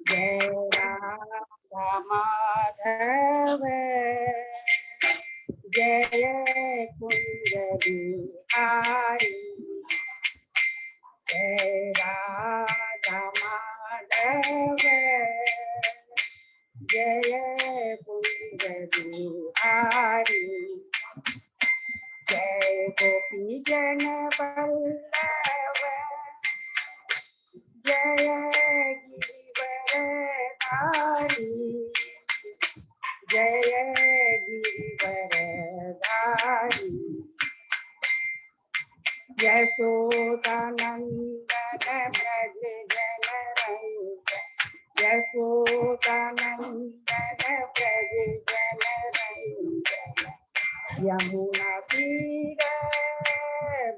जय राधा माधव जय कुंज बिहारी जय राधा माधव जय कुंज बिहारी जय गोपी जन वल्लभ जय गिरिवरधारी जय गिरिवरधारी यशोदानंदन ब्रज जनरंजन यशोदानंदन ब्रज जनरंजन यमुना तीर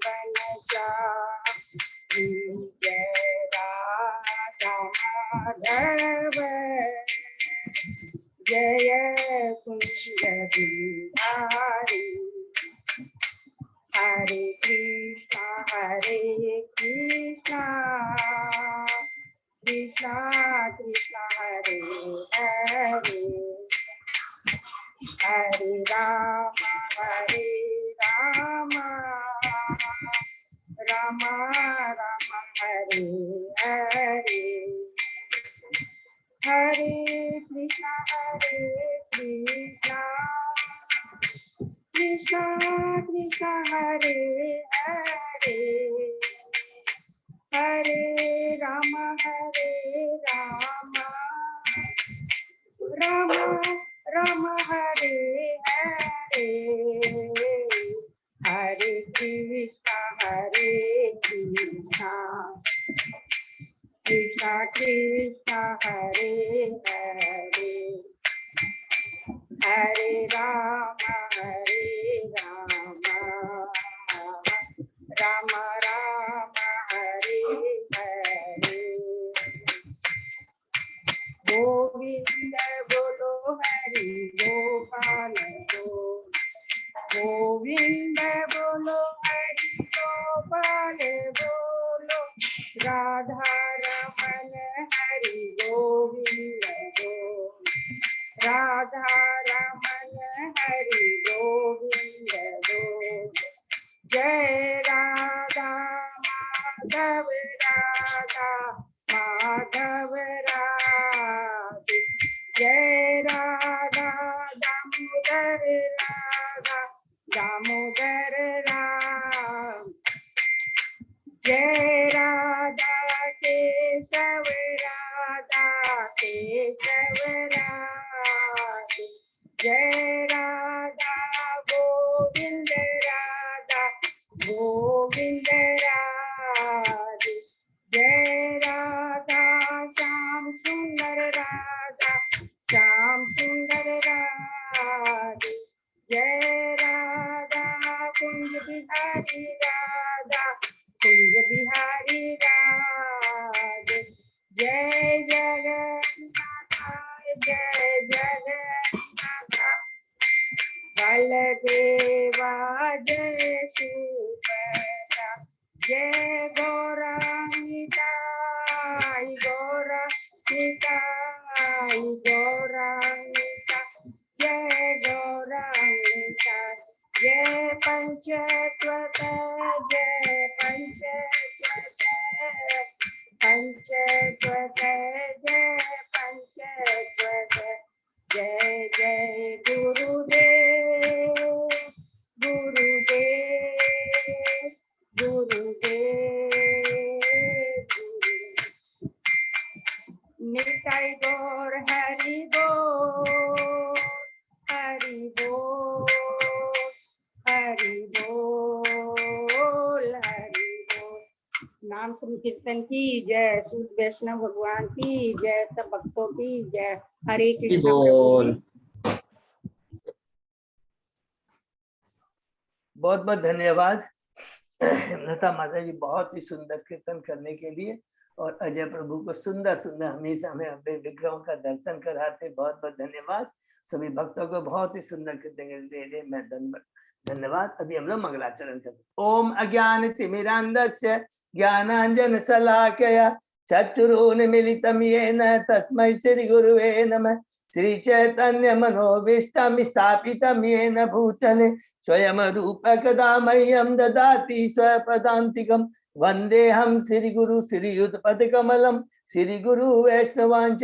बनचारी जय राधा माधव जय कुंज बिहारी हरे कृष्णा कृष्णा कृष्णा हरे हरे हरे राम राम राम हरे हरे हरे कृष्णा कृष्णा कृष्णा हरे हरे हरे राम राम राम हरे हरे हरे कृष्णा कृष्णा कृष्णा हरे हरे हरे राम राम राम हरे हरे गोविंद बोलो हरि गोपाल गोविंद बोलो हरि गोपाल बोलो राधा रमन हरि गोविंद बोलो राधा रमन हरि गोविंद बोलो जय राधा माधव राधे जय राधा दामोदर राम जय राधा केशव राधे जय राधा गोविंद राधे जय राधा श्याम सुंदर राधे जय राधा कुंज बिहारी राधे जय जगन्नाथ बलदेवा जय सुभद्रा जय गौरांगिता जय गौरांगिता जय पंचत्वत जय जय गुरुदेव निताई गौर हरि बोल नाम संकीर्तन की जय, शुद्ध वैष्णव भगवान की जय, सब भक्तों की जय। हरे कृष्ण बोल। बहुत बहुत धन्यवाद लता माता जी, बहुत ही सुंदर कीर्तन करने के लिए, और अजय प्रभु को सुंदर सुंदर हमेशा हमें अपने विग्रहों का दर्शन कराते। बहुत बहुत धन्यवाद सभी भक्तों को, बहुत ही सुंदर कीर्तन के लिए मैं धन्यवाद। अभी हम लोग मंगलाचरण करते। ओम अज्ञान तिमिरांधस्य ज्ञानांजन शलाकया चक्षुरुन्मीलितं येन तस्मै श्री गुरुवे नमः। श्री चैतन्य मनोभीष्टं स्थापितं येन भूतले स्वयं रूप कदा मह्यं ददाति स्वपदान्तिकं। वन्देऽहं श्री गुरु श्रीयुतपदकमलं श्री गुरु वैष्णवांच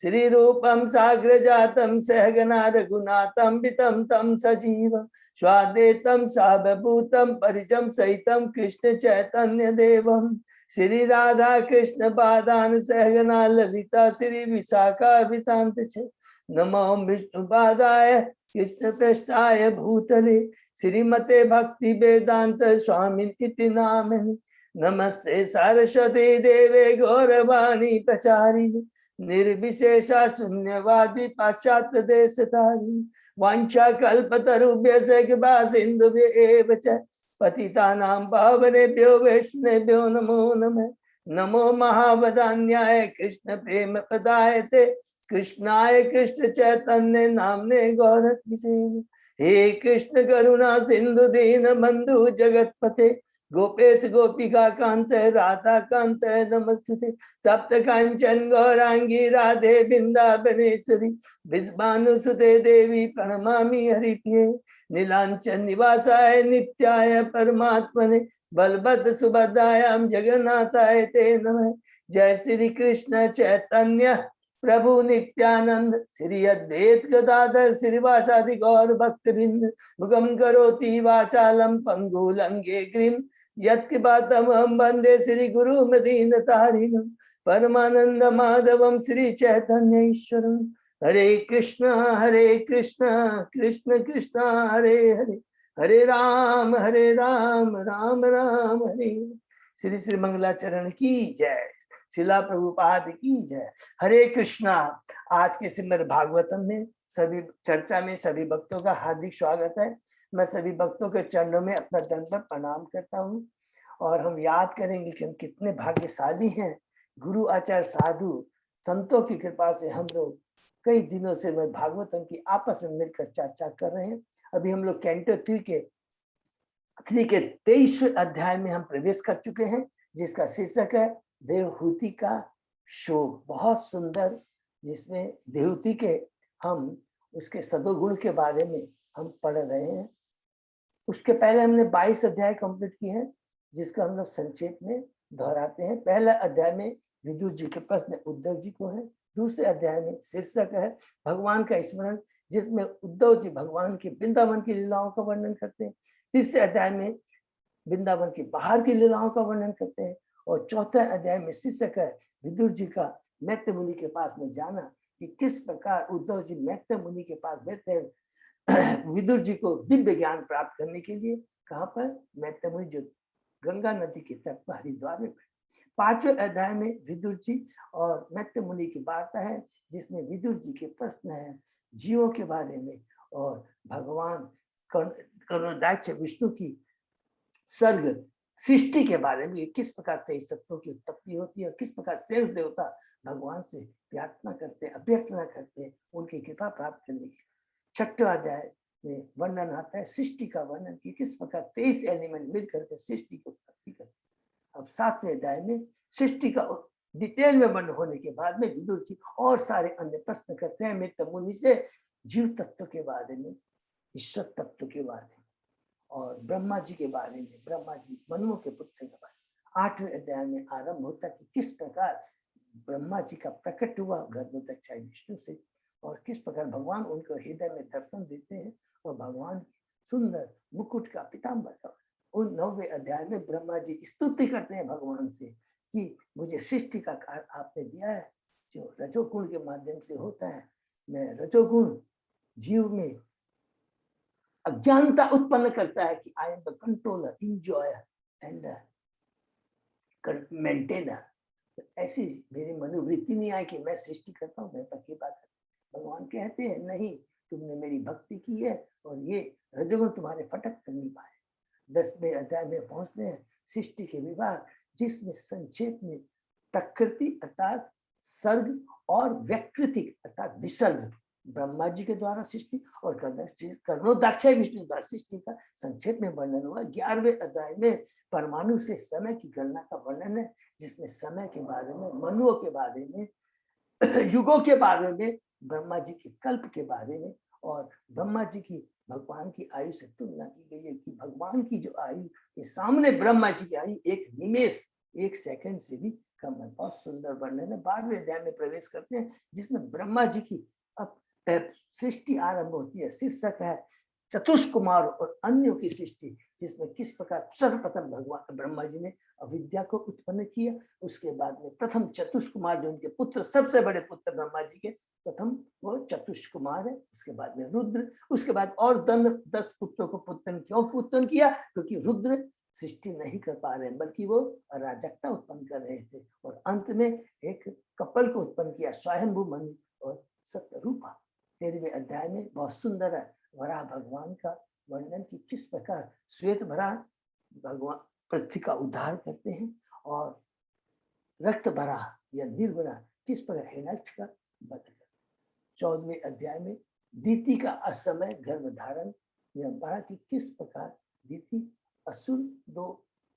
श्री रूपं साग्रजातं सहगना रघुनाथं वितं तं सजीवं स्वाद्वैतं सावभूतं परिजं सहितं कृष्ण चैतन्य देवं। श्री राधा कृष्ण पादान सहगना ललिता श्री विशाखा वितांत छे। नमो विष्णुपादाय कृष्ण पृष्ठाय भूतले श्रीमते भक्ति वेदांत स्वामी इति नामिने। नमस्ते सरस्वती देवे गौरवाणी प्रचारिणे निर्विशेषा शून्यवादी पाश्चात्य देशधारिणे। वाञ्छा कल्पतरुभ्यश्च कृपा सिन्धुभ्य एव च पतितानां पावनेभ्यो वैष्णवेभ्यो नमो नमः। नमो महावदान्याय कृष्ण प्रेम प्रदायते कृष्णाय कृष्ण चैतन्य नामने गौरत्मिसे। हे कृष्ण करुणा सिंधु दीन बंधु जगतपते गोपेश गोपिका कांत राधा कांत नमस्तुते। सप्त कांचन गौरांगी राधे वृंदावनेश्वरी विश्वानुसुते देवी प्रणमामि हरिप्रिये। नीलांचन निवासाय नित्याय परमात्मने बलभद्र सुभद्रायां जगन्नाथाय ते नमः। जय श्री कृष्ण चैतन्य प्रभु नित्यानंद श्री अद्वैत गदाधर श्रीवासादि गौर भक्तवृंद। मुखं करोति वाचालं पंगुलंगे गिरिं यत्कृपातमहं वन्दे श्री गुरु मदीनतारिणं परमानंद माधवं श्री चैतन्य ईश्वरं। हरे कृष्ण कृष्ण कृष्ण हरे हरे हरे राम राम राम हरे। श्री श्री मंगलाचरण की जय। शिला प्रभुपाद की जय। हरे कृष्णा। आज के श्रीमद् भागवतम में सभी चर्चा में सभी भक्तों का हार्दिक स्वागत है। मैं सभी भक्तों के चरणों में अपना दंडवत प्रणाम करता हूँ। और हम याद करेंगे कि हम कितने भाग्यशाली हैं। गुरु आचार्य साधु संतों की कृपा से हम लोग कई दिनों से मैं भागवतम की आपस में मिलकर चर्चा कर रहे हैं। अभी हम लोग कैंटो 3 के 23वें अध्याय में हम प्रवेश कर चुके हैं, जिसका शीर्षक है देवहूति का शोक। बहुत सुंदर, जिसमें देवहूति के हम उसके सदोगुण के बारे में हम पढ़ रहे हैं। उसके पहले हमने 22 अध्याय कंप्लीट किए हैं, जिसको हम लोग संक्षेप में दोहराते हैं। पहला अध्याय में विदुर जी के प्रश्न उद्धव जी को है। दूसरे अध्याय में शीर्षक है भगवान का स्मरण, जिसमें उद्धव जी भगवान की वृंदावन की लीलाओं का वर्णन करते हैं। तीसरे अध्याय में वृंदावन के बाहर की लीलाओं का वर्णन करते हैं। और चौथे अध्याय में शीर्षक है विदुर जी का मैत्रेय मुनि के पास में जाना, कि किस प्रकार उद्धव जी मैत्रेय मुनि के पास बैठते हैं विदुर जी को दिव्य ज्ञान प्राप्त करने के लिए। कहाँ पर? मैत्रेय मुनि जो गंगा नदी के तट पर हरिद्वार में। 5वें अध्याय में विदुर जी और मैत्रेय मुनि की वार्ता है, जिसमें विदुर जी के प्रश्न है जीवों के बारे में और भगवान करुणादायक विष्णु की सर्ग सृष्टि के बारे में, किस प्रकार 23 तत्वों की उत्पत्ति होती है और किस प्रकार शेष देवता भगवान से प्रार्थना करते हैं, अभ्यर्थना करते हैं उनकी कृपा प्राप्त करने की। 6वें अध्याय में वर्णन आता है सृष्टि का वर्णन, की किस प्रकार 23 एलिमेंट मिलकर के सृष्टि की उत्पत्ति करते हैं। अब 7वें अध्याय में सृष्टि का डिटेल में वर्णन होने के बाद में विदुर जी और सारे अन्य प्रश्न करते हैं मैत्रेय मुनि से, जीव तत्व के बारे में, ईश्वर तत्व के बारे में और ब्रह्मा जी के बारे में, ब्रह्मा जी मनु के पुत्र के बारे में। 8वें अध्याय में आरंभ होता है कि किस प्रकार ब्रह्मा जी का प्रकट हुआ गर्भोदक्षाय विष्णु से, और किस प्रकार भगवान उनको हृदय में दर्शन देते हैं और भगवान सुंदर मुकुट का पीताम्बर का। उन 9वें अध्याय में ब्रह्मा जी स्तुति करते हैं भगवान से कि मुझे सृष्टि का कार्य आपने दिया है, जो रजोगुण के माध्यम से होता है। मैं रजोगुण जीव में अज्ञानता उत्पन्न करता है कि I am the controller, enjoyer and maintainer. ऐसी मेरी मनोवृत्ति नहीं आई कि मैं सृष्टि करता हूँ, मैं पक्की बात है। भगवान कहते हैं नहीं, तुमने मेरी भक्ति की है और ये रजोगुण तुम्हारे फटक कर नहीं पाए। 10वें अध्याय में पहुंचते हैं सृष्टि के विभाग, जिसमें संक्षेप में प्रकृति अर्थात सर्ग और व्यकृति अर्थात विसर्ग, ब्रह्मा जी के द्वारा सृष्टि और कर्णोदाक्षाय विष्णु द्वारा सृष्टि का संक्षेप में वर्णन हुआ। 11वें अध्याय में परमाणु से समय की गणना का वर्णन है, जिसमें समय के बारे में, मनुओं के बारे में, युगों के बारे में, ब्रह्मा जी के कल्प के बारे में, और ब्रह्मा जी की भगवान की आयु से तुलना की गई है कि भगवान की जो आयु के सामने ब्रह्मा जी की आयु एक निमेष, एक सेकंड से भी कम है। बहुत सुंदर वर्णन है। 12वें अध्याय में प्रवेश करते हैं, जिसमें ब्रह्मा जी की अब सृष्टि आरंभ होती है। शीर्षक है चतुष्कुमार और अन्यों की सृष्टि, जिसमें किस प्रकार सर्वप्रथम भगवान ब्रह्मा जी ने अविद्या को उत्पन्न किया। उसके बाद में प्रथम चतुष्कुमार, जो उनके पुत्र, सबसे बड़े पुत्र ब्रह्मा जी के, प्रथम वो चतुष्कुमार है। उसके बाद में रुद्र, उसके बाद और 10 पुत्रों को क्यों उत्पन्न किया? क्योंकि रुद्र सृष्टि नहीं कर पा रहे, बल्कि वो अराजकता उत्पन्न कर रहे थे। और अंत में एक कपल को उत्पन्न किया, स्वयंभू मनु और सत्यरूपा। 13वें अध्याय में बहुत सुंदर है वराह भगवान का वर्णन की किस प्रकार श्वेत भरा भगवान पृथ्वी का उद्धार करते हैं, और रक्त भरा या निर्भरा किस प्रकार हिरण्यकश्यप का वध करते हैं। 14वें अध्याय में दीति का असमय गर्भ धारण पढ़ा कि किस प्रकार दीति असुर 2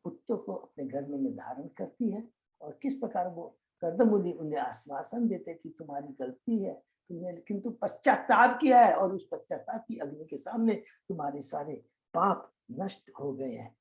पुत्रों को अपने गर्भ में धारण करती है, और किस प्रकार वो कर्दमुनि उन्हें आश्वासन देते कि तुम्हारी गलती है, तुमने किंतु पश्चाताप किया है, और उस पश्चाताप की अग्नि के सामने तुम्हारे सारे पाप नष्ट हो गए हैं।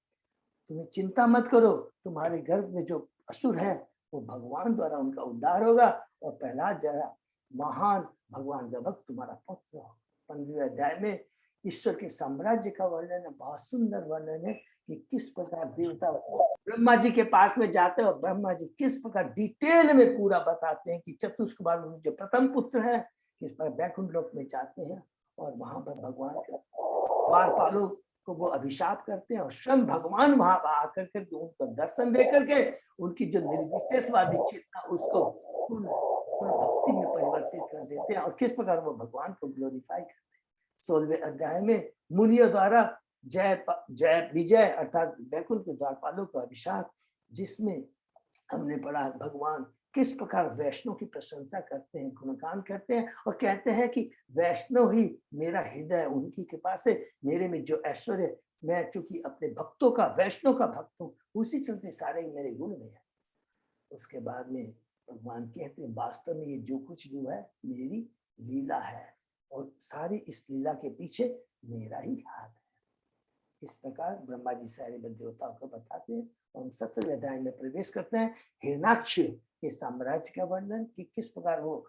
तुम्हें चिंता मत करो, तुम्हारे गर्भ में जो असुर है वो भगवान द्वारा उनका उद्धार होगा, और प्रहलाद जैसा महान भगवान का भक्त तुम्हारा पुत्र हो। 15वें अध्याय में ईश्वर के साम्राज्य का वर्णन है। बहुत सुंदर वर्णन है कि किस प्रकार देवता ब्रह्मा जी के पास में जाते हैं, और ब्रह्मा जी किस प्रकार डिटेल में पूरा बताते हैं कि चतुष्कुमार जो प्रथम पुत्र है किस प्रकार बैकुंठ लोक में जाते हैं, और वहां पर भगवान के द्वारपालों को वो अभिशाप करते हैं, और स्वयं भगवान वहां आकर के उनको दर्शन दे करके उनकी जो निर्विशेषवादी चेतना उसको भक्ति में परिवर्तित कर देते हैं, और किस प्रकार वो भगवान को ग्लोरीफाई करते हैं। 16वें अध्याय में मुनियों द्वारा जय विजय अर्थात बैकुंठ के द्वारपालों का अभिशाप, जिसमें हमने पढ़ा भगवान किस प्रकार वैष्णव की प्रशंसा करते हैं, गुणगान करते हैं, और कहते हैं कि वैष्णव ही मेरा हृदय, उनकी कृपा से मेरे में जो ऐश्वर्य, मैं चूंकि अपने भक्तों का, वैष्णव का भक्त हूँ, उसी चलते सारे मेरे गुण में है। उसके बाद में भगवान कहते हैं वास्तव में ये जो कुछ भी है मेरी लीला है, और सारी इस लीला के पीछे मेरा ही हाथ है। इस प्रकार ब्रह्मा जी सारे देवताओं को बताते हैं, और हम 17वें अध्याय में प्रवेश करते हैं। हिरण्याक्ष के साम्राज्य का वर्णन कि किस प्रकार वो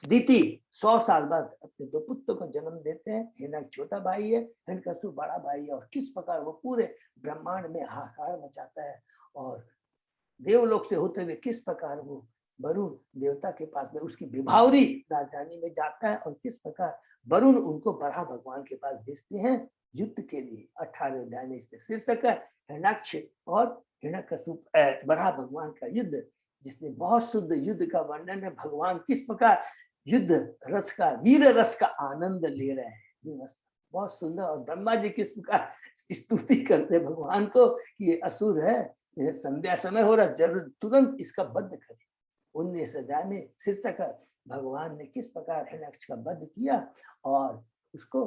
दीति 100 साल बाद अपने 2 पुत्रों को जन्म देते हैं। हिरण्याक्ष छोटा भाई है, हिरण्यकश्यप बड़ा भाई है, और किस प्रकार वो पूरे ब्रह्मांड में हाहाकार मचाता है, और देवलोक से होते हुए किस प्रकार वो वरुण देवता के पास में उसकी विभावरी राजधानी में जाता है, और किस प्रकार वरुण उनको बड़ा भगवान के पास भेजते हैं युद्ध के लिए। 18वें अध्याय में इसके शीर्षक है हिरण्याक्ष और हिरण्यकश्यप बड़ा भगवान का युद्ध, जिसमें बहुत शुद्ध युद्ध का वर्णन है। भगवान किस प्रकार युद्ध रस का, वीर रस का आनंद ले रहे हैं, बहुत सुंदर। और ब्रह्मा जी किस प्रकार स्तुति करते हैं भगवान को कि ये असुर है, ये संध्या समय हो रहा, जरूर तुरंत इसका वध करें। 19 अध्याय में शीर्षक भगवान ने किस प्रकार हिरण्याक्ष का वध किया और उसको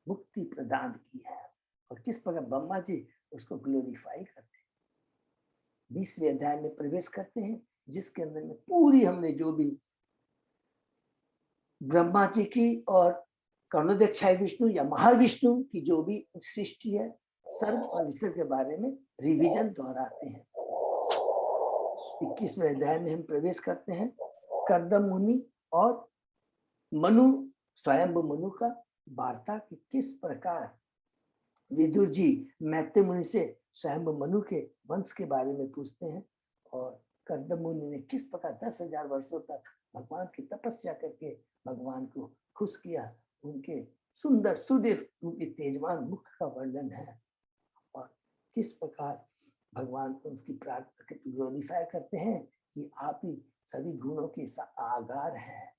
मुक्ति प्रदान की है, और किस प्रकार ब्रह्मा जी उसको ग्लोरीफाई करते हैं। 20वें अध्याय में प्रवेश करते हैं, जिसके अंदर में पूरी हमने जो भी ब्रह्मा जी की और कर्णोदक्षाय विष्णु या महाविष्णु की जो भी सृष्टि है, सर्व और ईश्वर के बारे में रिवीजन दोहराते हैं। 21वें अध्याय में हम प्रवेश करते हैं। कर्दम मुनि और मनु, स्वयं मनु का वार्ता की किस प्रकार विदुर जी मैत्रेय मुनि से स्वयं मनु के वंश के बारे में पूछते हैं, और कर्दम मुनि ने किस प्रकार 10,000 वर्षों तक भगवान की तपस्या करके भगवान को खुश किया। उनके सुंदर सुदीर्घ उनके तेजवान मुख का वर्णन है, और किस प्रकार भगवान को उसकी प्रार्थना ग्लोरीफाई करते हैं कि आप ही सभी गुणों के आगार हैं,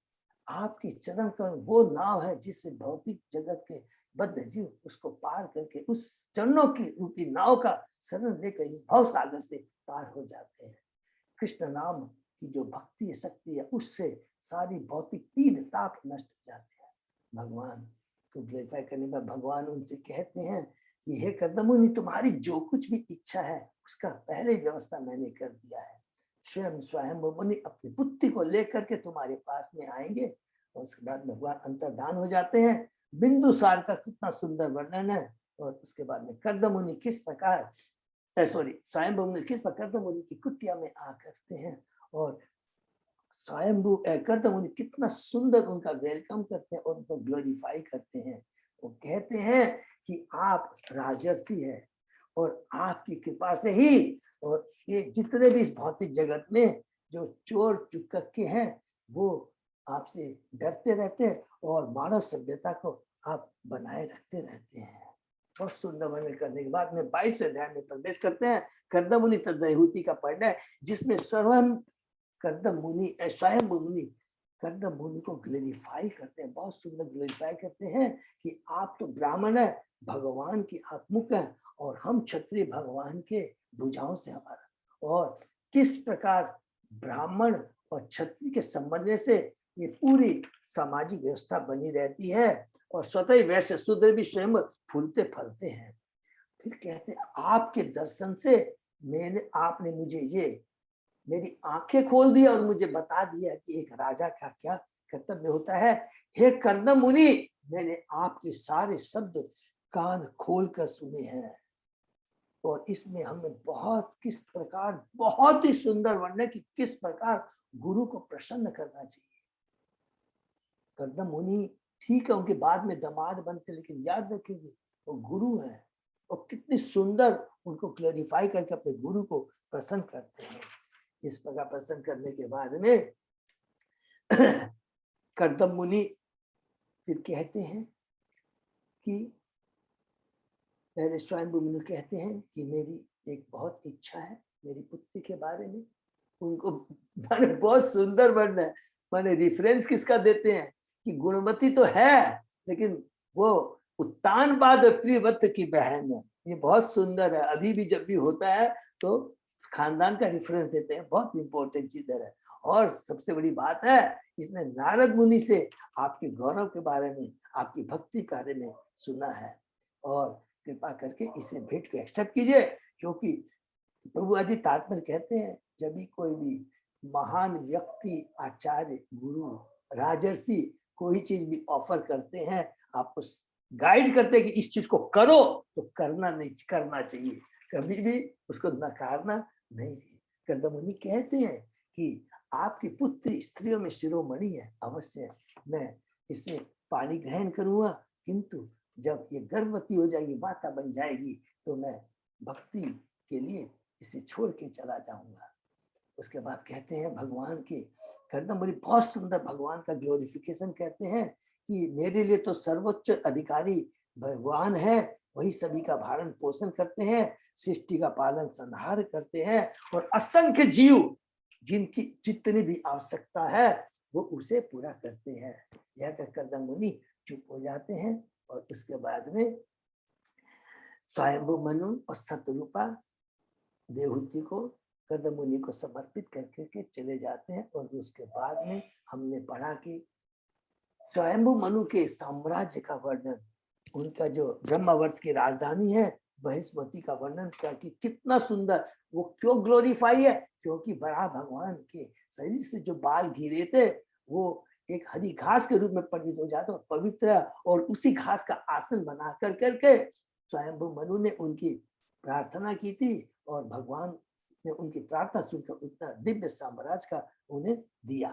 आपके चरण का वो नाव है जिससे भौतिक जगत के बद्ध जीव उसको पार करके उस चरणों की रूपी नाव का शरण लेकर इस भव सागर से पार हो जाते हैं। कृष्ण नाम कि जो भक्ति शक्ति है उससे सारी भौतिक तीन ताप नष्ट हो जाते हैं। भगवान को ग्लोरीफाई करने में भगवान उनसे कहते हैं कि हे कर्दमुनि, तुम्हारी जो कुछ भी इच्छा है उसका पहले व्यवस्था मैंने कर दिया है। स्वयं मुनि अपनी पुत्री को लेकर के तुम्हारे पास में आएंगे। और उसके बाद भगवान अंतर्धान हो जाते हैं। बिंदुसार का कितना सुंदर वर्णन है। और उसके बाद में कर्दमुनि किस प्रकार स्वयंभू मुनि किस प्रकार कर्दमुनि की कुटिया में आ करते हैं और स्वयंभू कर्दमुनि कितना सुंदर उनका वेलकम करते हैं और उनको ग्लोरीफाई करते हैं। वो कहते हैं कि आप राजर्षि है और आपकी कृपा से ही, और ये जितने भी इस भौतिक जगत में जो चोर चुक्के हैं वो आपसे डरते रहते हैं और मानव सभ्यता को आप बनाए रखते रहते हैं। बहुत सुंदर वर्णन करने के बाद में 22वें अध्याय में प्रवेश करते हैं। कर्दमुनि तद्दैहूति का पढ़ना है, जिसमें स्वयं कर्दमुनि कर्दम मुनि को ग्लोरीफाई करते हैं। बहुत सुंदर ग्लोरीफाई करते हैं कि आप तो ब्राह्मण है, भगवान की आप मुख है और हम क्षत्रिय भगवान के भुजाओं से हमारा, और किस प्रकार ब्राह्मण और क्षत्रिय के समन्वय से ये पूरी सामाजिक व्यवस्था बनी रहती है और स्वतः ही वैसे शूद्र भी स्वयं फूलते फलते हैं। फिर कहते हैं आपके दर्शन से आपने मुझे ये मेरी आंखें खोल दी और मुझे बता दिया कि एक राजा का क्या कर्तव्य होता है। हे कर्दम मुनि, मैंने आपके सारे शब्द कान खोल कर सुने हैं और इसमें हमें किस प्रकार बहुत ही सुंदर वर्णन कि किस प्रकार गुरु को प्रसन्न करना चाहिए। कर्दम मुनि ठीक है उनके बाद में दामाद बनते, लेकिन याद रखिए वो गुरु है और कितनी सुंदर उनको क्लैरिफाई करके अपने गुरु को प्रसन्न करते हैं। इस प्रकार प्रसन्न करने के बाद में कर्दम मुनि फिर कहते हैं कि पहले स्वयंभू मुनि कहते हैं कि मेरी एक बहुत इच्छा है मेरी पुत्री के बारे में। उनको मैंने बहुत सुंदर वर्णन है, मैंने रेफरेंस किसका देते हैं कि गुणवती तो है लेकिन वो उत्तानपाद प्रियव्रत की बहन है। ये बहुत सुंदर है, अभी भी जब भी होता है तो खानदान का रेफरेंस देते हैं, बहुत इंपॉर्टेंट चीज है। और सबसे बड़ी बात है इसने नारद मुनि से आपके गौरव के बारे में आपकी भक्ति के बारे में सुना है और कृपा करके इसे भेंट को एक्सेप्ट कीजिए। क्योंकि प्रभु आदि तात्पर्य कहते हैं जब भी कोई भी महान व्यक्ति आचार्य गुरु राजर्षि कोई चीज भी ऑफर करते हैं, आपको गाइड करते हैं कि इस चीज को करो, तो करना चाहिए, कभी भी उसको नकारना नहीं चाहिए। कर्दम मुनि कहते हैं कि आपकी पुत्री स्त्रियों में शिरोमणि है, अवश्य मैं इसे पाणी ग्रहण करूंगा, किंतु जब ये गर्भवती हो जाएगी माता बन जाएगी तो मैं भक्ति के लिए इसे छोड़ के चला जाऊंगा। उसके बाद कहते हैं भगवान के कर्दम मुनि बहुत सुंदर भगवान का ग्लोरिफिकेशन कहते हैं कि मेरे लिए तो सर्वोच्च अधिकारी भगवान है, वही सभी का भारण पोषण करते हैं, सृष्टि का पालन संहार करते हैं और असंख्य जीव जिनकी जितनी भी आवश्यकता है वो उसे पूरा करते हैं। यह कहकर कर्दम मुनि चुप हो जाते हैं और उसके बाद में स्वयंभू मनु और सतरूपा देवहूति को कर्दम मुनि को समर्पित करके चले जाते हैं। और उसके बाद में हमने पढ़ा कि स्वयंभू मनु के साम्राज्य का वर्णन, उनका जो ब्रह्मावर्त की राजधानी है बृहस्पति का वर्णन किया कि कितना सुंदर, वो क्यों ग्लोरीफाई है, क्योंकि बड़ा भगवान के शरीर से जो बाल गिरे थे वो एक हरी घास के रूप में परिणित हो जाता और पवित्र, और उसी घास का आसन बना करके स्वयंभू मनु ने उनकी प्रार्थना की थी और भगवान ने उनकी प्रार्थना सुनकर उतना दिव्य साम्राज्य का उन्हें दिया।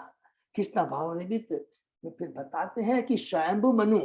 कृष्णा भावनिमित्त में फिर बताते हैं कि स्वयंभू मनु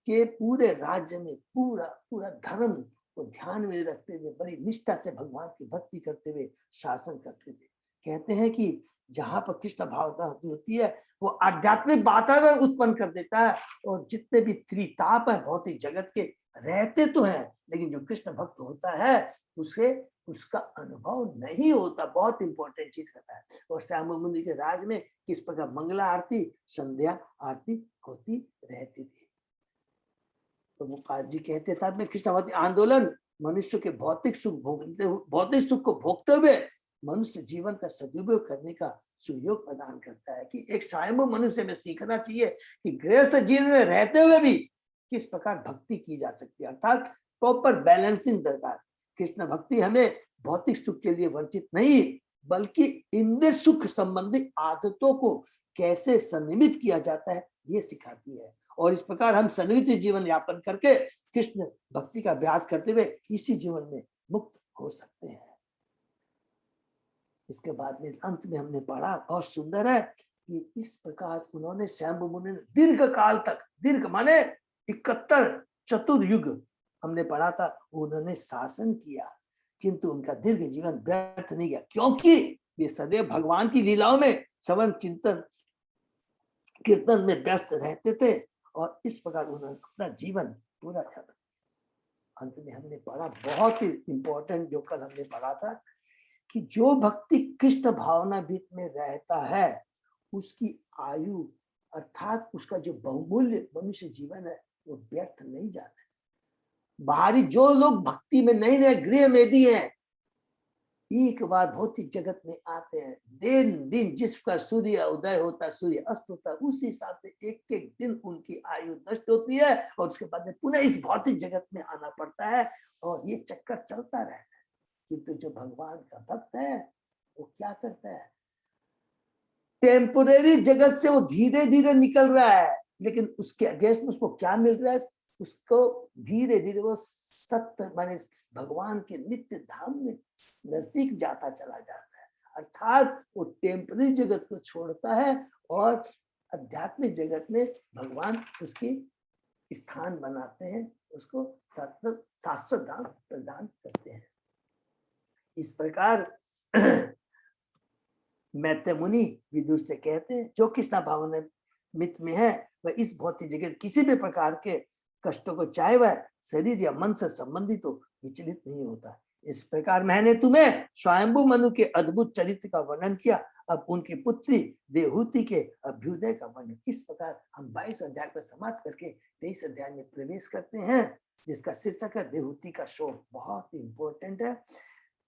के पूरे राज्य में पूरा धर्म को ध्यान में रखते हुए बड़ी निष्ठा से भगवान की भक्ति करते हुए शासन करते थे। कहते हैं कि जहां पर कृष्ण भावना होती है वो आध्यात्मिक वातावरण उत्पन्न कर देता है और जितने भी त्रिताप है भौतिक जगत के रहते तो हैं, लेकिन जो कृष्ण भक्त होता है उसे उसका अनुभव नहीं होता। बहुत इंपॉर्टेंट चीज कहता है। और श्याम मुनि के राज में किस प्रकार मंगला आरती संध्या आरती होती रहती थी। प्रभुपाद जी कहते थे में कृष्णवादी आंदोलन मनुष्य के भौतिक सुख को भोगते हुए मनुष्य जीवन का सदुपयोग करने का सुयोग प्रदान करता है कि एक स्वयंभू मनुष्य में सीखना चाहिए कि गृहस्थ जीवन में रहते हुए भी किस प्रकार भक्ति की जा सकती है, अर्थात प्रॉपर बैलेंसिंग दरकार। कृष्ण भक्ति हमें भौतिक सुख के लिए वर्जित नहीं बल्कि इंद्रिय सुख संबंधी आदतों को कैसे संयमित किया जाता है ये सिखाती है। और इस प्रकार हम संयमित जीवन यापन करके कृष्ण भक्ति का अभ्यास करते हुए इसी जीवन में मुक्त हो सकते हैं। इसके बाद में अंत में हमने पढ़ा, बहुत सुंदर है कि इस प्रकार उन्होंने शंभु मुनि ने दीर्घ काल तक, दीर्घ माने 71 चतुर्युग हमने पढ़ा था, उन्होंने शासन किया किंतु उनका दीर्घ जीवन व्यर्थ नहीं गया क्योंकि वे सदैव भगवान की लीलाओं में श्रवण चिंतन कीर्तन में व्यस्त रहते थे और इस प्रकार उन्होंने अपना जीवन पूरा किया। अंत में हमने पढ़ा बहुत ही इंपॉर्टेंट, जो कल हमने पढ़ा था कि जो भक्ति कृष्ण भावना भीत में रहता है उसकी आयु अर्थात उसका जो बहुमूल्य मनुष्य जीवन है वो व्यर्थ नहीं जाता। बाहरी जो लोग भक्ति में नहीं रहे, गृह मेदी हैं, एक बार भौतिक जगत में आते हैं, दिन दिन जिस पर सूर्य उदय होता सूर्य अस्त होता उस हिसाब से एक एक दिन उनकी आयु नष्ट होती है और उसके बाद में पुनः इस भौतिक जगत में आना पड़ता है और ये चक्कर चलता रहता है। किंतु जो भगवान का भक्त है वो क्या करता है, टेम्पोरेरी जगत से वो धीरे धीरे निकल रहा है लेकिन उसके अगेंस्ट में उसको क्या मिल रहा है, उसको धीरे धीरे वो सत्य माने भगवान के नित्य धाम में नजदीक जाता चला जाता है। अर्थात वो टेम्पररी जगत को छोड़ता है और आध्यात्मिक जगत में भगवान उसकी स्थान बनाते हैं, उसको शाश्वत धाम प्रदान करते हैं। इस प्रकार मैत्रेय मुनि विदुर से कहते हैं जो कृष्ण भावना मित में है वह इस भौतिक जगत किसी भी प्रकार के कष्टों को चाहे वह शरीर या मन से संबंधित तो विचलित नहीं होता। इस प्रकार मैंने तुम्हें स्वयंभू मनु के अद्भुत चरित्र का वर्णन किया, अब उनकी पुत्री देहूति के अभ्युदय का वर्णन। इस प्रकार हम 22 अध्याय पर समाप्त करके 23 अध्याय में प्रवेश करते हैं जिसका शीर्षक है देहूति का शोक। बहुत ही इंपॉर्टेंट है।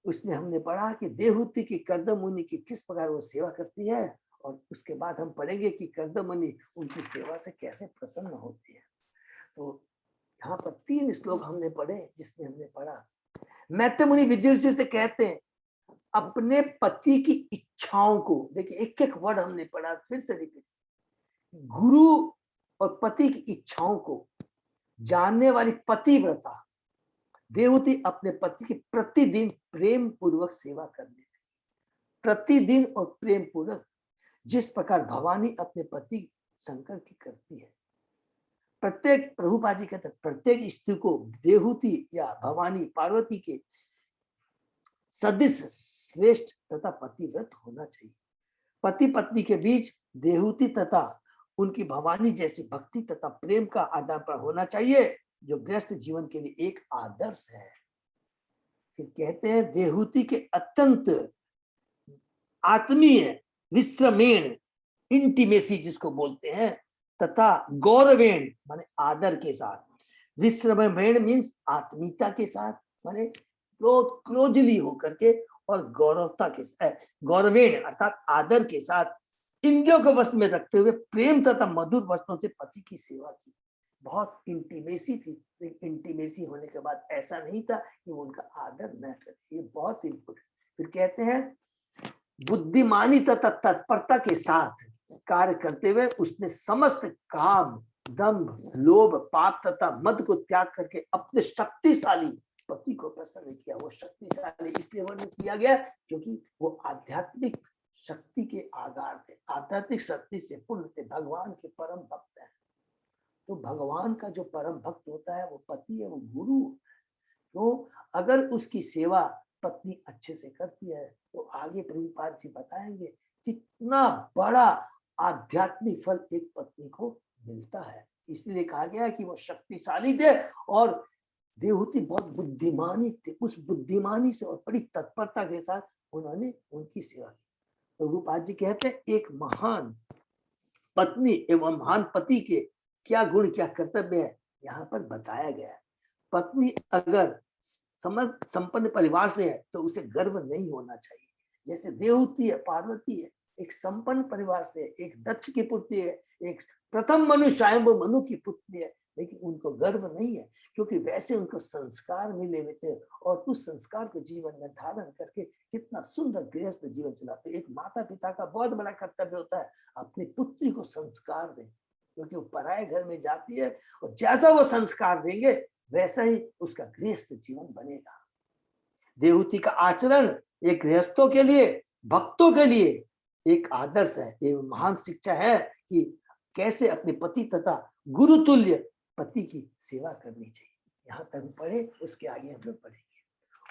उसमें हमने पढ़ा कि देहूति की कर्दम मुनि की किस प्रकार वो सेवा करती है और उसके बाद हम पढ़ेंगे कि कर्दम मुनि उनकी सेवा से कैसे प्रसन्न होती है। तो यहाँ पर 3 श्लोक हमने पढ़े जिसमें हमने पढ़ा मैत्रेय मुनि विदुर से कहते हैं अपने पति की इच्छाओं को, देखिए एक एक वर्ड हमने पढ़ा, फिर से रिपीट, गुरु और पति की इच्छाओं को जानने वाली पतिव्रता देवती अपने पति की प्रतिदिन प्रेम पूर्वक सेवा करने लगी। प्रतिदिन और प्रेम पूर्वक, जिस प्रकार भवानी अपने पति शंकर की करती है। प्रत्येक, प्रभुपाद जी कहते हैं प्रत्येक स्त्री को देहूति या भवानी पार्वती के सदृश श्रेष्ठ तथा पतिव्रत होना चाहिए। पति पत्नी के बीच देहूति तथा उनकी भवानी जैसी भक्ति तथा प्रेम का आदान प्रदान होना चाहिए जो गृहस्थ जीवन के लिए एक आदर्श है। फिर कहते हैं देहूति के अत्यंत आत्मीय विश्रमेण, इंटीमेसी जिसको बोलते हैं, तथा गौरवेण माने आदर के साथ, विश्रमेण मीन्स आत्मीयता के साथ माने बहुत क्लोजली होकर के, और गौरवता के साथ, गौरवेण अर्थात आदर के साथ इंद्रियों को वश में रखते हुए प्रेम तथा मधुर वचनों से पति की सेवा की। बहुत इंटीमेसी थी, इंटीमेसी होने के बाद ऐसा नहीं था कि वो उनका आदर न करे, ये बहुत इंपॉर्टेंट। फिर कहते हैं बुद्धिमानी तथा तत्परता के साथ कार्य करते हुए उसने समस्त काम, दंभ, लोभ, पाप तथा मद को त्याग करके अपने शक्तिशाली पति को प्रसन्न किया। वो शक्तिशाली इसलिए वर्णन किया गया क्योंकि वो आध्यात्मिक शक्ति के आधार थे, आध्यात्मिक शक्ति से पूर्ण थे, भगवान के परम भक्त हैं। तो भगवान का जो परम भक्त होता है वो पति है, वो गुरु होता है। तो अगर उसकी सेवा पत्नी अच्छे से करती है तो आगे प्रभुपाद जी बताएंगे कितना बड़ा आध्यात्मिक फल एक पत्नी को मिलता है। इसलिए कहा गया कि वो शक्तिशाली थे और देवहूति बहुत बुद्धिमानी थे। उस बुद्धिमानी से और बड़ी तत्परता के साथ उन्होंने उनकी सेवा की। प्रभुपाद जी कहते हैं एक महान पत्नी एवं महान पति के क्या गुण क्या कर्तव्य है यहाँ पर बताया गया है। पत्नी अगर संपन्न परिवार से है तो उसे गर्व नहीं होना चाहिए। जैसे देवहूति है, पार्वती है, एक संपन्न परिवार से, एक दक्ष की पुत्री है, एक प्रथम मनु स्वयं मनु की पुत्री है, लेकिन उनको गर्व नहीं है क्योंकि वैसे उनको संस्कार मिले हुए थे और उस संस्कार को जीवन में धारण करके कितना सुंदर गृहस्थ जीवन चलाते। एक माता पिता का बहुत बड़ा कर्तव्य होता है अपनी पुत्री को संस्कार दें, क्योंकि वो पराये घर में जाती है और जैसा वो संस्कार देंगे वैसा ही उसका गृहस्थ जीवन बनेगा। देवहूति का आचरण एक गृहस्थों के लिए, भक्तों के लिए एक आदर्श है, एक महान शिक्षा है कि कैसे अपने पति तथा गुरु तुल्य पति की सेवा करनी चाहिए। यहाँ तक पढ़े, उसके आगे हम लोग पढ़ेंगे।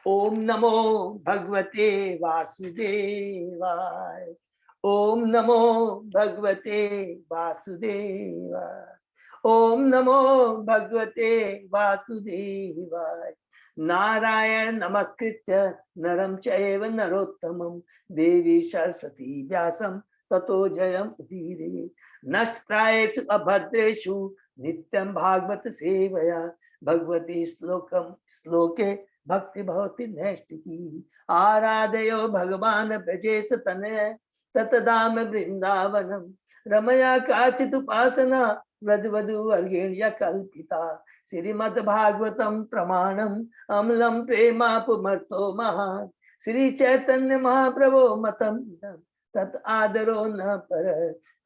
ओम नमो भगवते वासुदेवाय, ओम नमो भगवते वासुदेवाय, ओम नमो भगवते वासुदेवाय। नारायण नमस्कृत्य नरं चैव नरोत्तमं देवी सरस्वती व्यासं ततो जयम् उदीरयेत्। नष्टप्रायेषु अभद्रेषु नित्यं भागवत सेवया भगवती श्लोके भक्ति भवति नैष्ठिकी। आराधयो भगवान ब्रजेश तनय ततदाम वृंदावनम रमया काचित् उपासना व्रजवधू वर्गेण्य कल्पिता। श्रीमद् भागवतम प्रमाणम अम्लम प्रेमापुमर्तो महान्। श्री चैतन्य महाप्रभो मतम तत् आदरो न पर।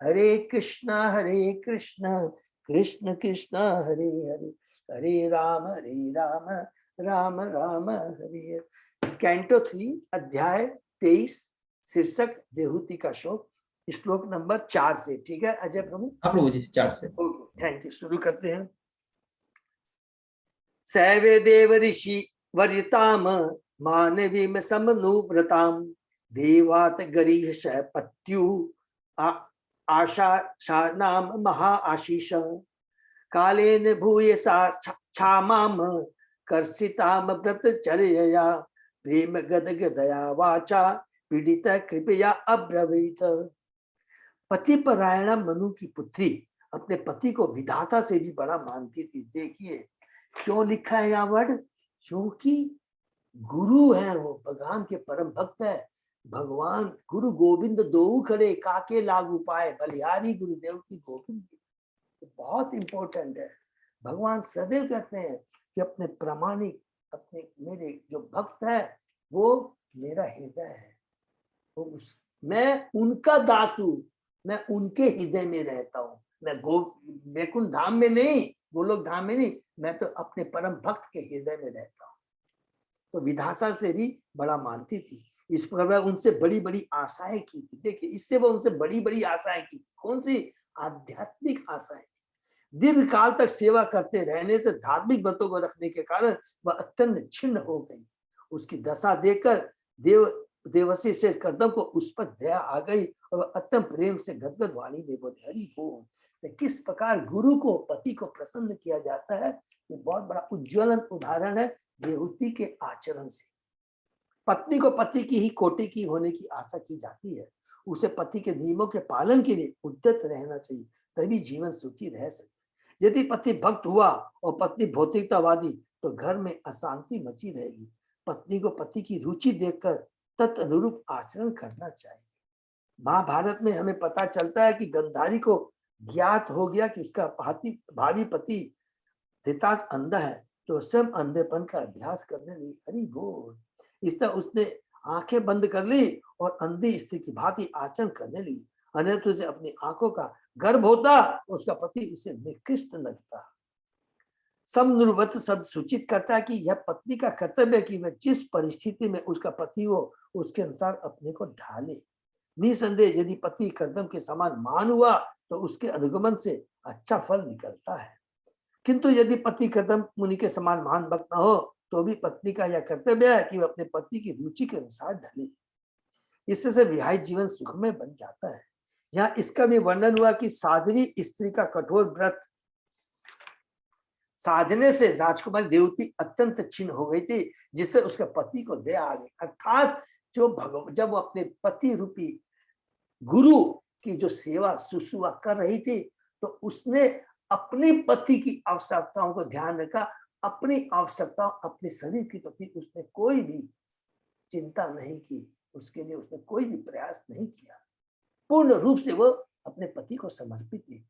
हरे कृष्णा कृष्ण कृष्ण हरे हरे, हरे राम राम राम हरे हरे। कैंटो 3 अध्याय 23 शीर्षक देहूति का शोक, श्लोक नंबर 4 से। ठीक है अजय प्रभु? हाँ प्रभु जी, 4 से। Thank you. शुरू करते हैं। सैवे देव ऋषि वर्यताम मानवी में समनुव्रताम देवात गरीश पत्यु आशा नाम महा आशीष। कालेन भूय क्षामाम कर्षिताम व्रतचर्यया प्रेम गदगदया वाचा पीड़ित कृपया अब्रवीत। पतिपरायणा मनु की पुत्री अपने पति को विधाता से भी बड़ा मानती थी। देखिए क्यों लिखा है यहाँ वर्ड, क्योंकि गुरु है वो, भगवान के परम भक्त है। भगवान गुरु गोविंद दो खड़े काके लागू पाए, बलिहारी गुरुदेव की गोविंद। बहुत इंपॉर्टेंट है। भगवान सदैव कहते हैं कि अपने प्रामाणिक, अपने मेरे जो भक्त है वो मेरा हृदय है, वो मैं उनका दास हूँ, मैं उनके हृदय में रहता हूँ। मैं वैकुंठ धाम में नहीं, गोलोक धाम में नहीं, मैं तो अपने परम भक्त के हृदय में रहता हूँ। तो विधाता से भी बड़ा मानती थी। इस पर उनसे बड़ी बड़ी आशाएं की थी। देखिए इससे वो उनसे बड़ी बड़ी आशाएं की थी। कौन सी? आध्यात्मिक आशाएं। दीर्घ काल तक सेवा करते रहने से धार्मिक व्रतों को रखने के कारण वह अत्यंत छिन्न हो गई। उसकी दशा देखकर देवसी से कर्दम को उस पर दया आ गई और वह अत्यंत प्रेम से गदगद वाणी में बोले हरि बोल। किस प्रकार गुरु को, पति को प्रसन्न किया जाता है, ये बहुत बड़ा उज्ज्वलन उदाहरण है देहूति के आचरण से। पत्नी को पति की ही कोटि की होने की आशा की जाती है। उसे पति के नियमों के पालन के लिए उद्यत रहना चाहिए, तभी जीवन सुखी रह सकते। यदि पति भक्त हुआ और पत्नी भौतिकतावादी तो घर में अशांति मची रहेगी। पत्नी को पति की रुचि देखकर तदनुरूप आचरण करना चाहिए। महाभारत में हमें पता चलता है कि गंधारी को ज्ञात हो गया कि उसका भावी पति धृतराष्ट्र अंधा है, तो स्वयं अंधेपन का अभ्यास करने लगी। हरि बोल। इस तरह उसने आंखें बंद कर ली और अंधी स्त्री की भांति आचरण करने लगी। अन्यथा उसे अपनी आंखों का गर्भ होता, उसका पति उसे निकृष्ट लगता। समनुवत शब्द सूचित करता है कि यह पत्नी का कर्तव्य है कि वह जिस परिस्थिति में उसका पति हो उसके अनुसार अपने को ढाले। निसंदेह यदि पति कर्दम के समान मान हुआ तो उसके अनुगमन से अच्छा फल निकलता है, किंतु यदि पति कर्दम मुनि के समान महान भक्त न हो तो भी पत्नी का यह कर्तव्य है कि वह अपने पति की रुचि के अनुसार ढले। इससे विवाहित जीवन सुखमय बन जाता है। यहाँ इसका भी वर्णन हुआ कि साध्वी स्त्री का कठोर व्रत साधने से राजकुमारी देवती अत्यंत छिन्न हो गई थी, जिससे उसके पति को दया आ गई। अर्थात जब वो अपने पति रूपी गुरु की जो सेवा शुश्रूषा कर रही थी तो उसने अपने पति की आवश्यकताओं को ध्यान रखा। अपनी आवश्यकताओं, अपने शरीर के प्रति उसने कोई भी चिंता नहीं की, उसके लिए उसने कोई भी प्रयास नहीं किया। पूर्ण रूप से वो अपने पति को समर्पित थी।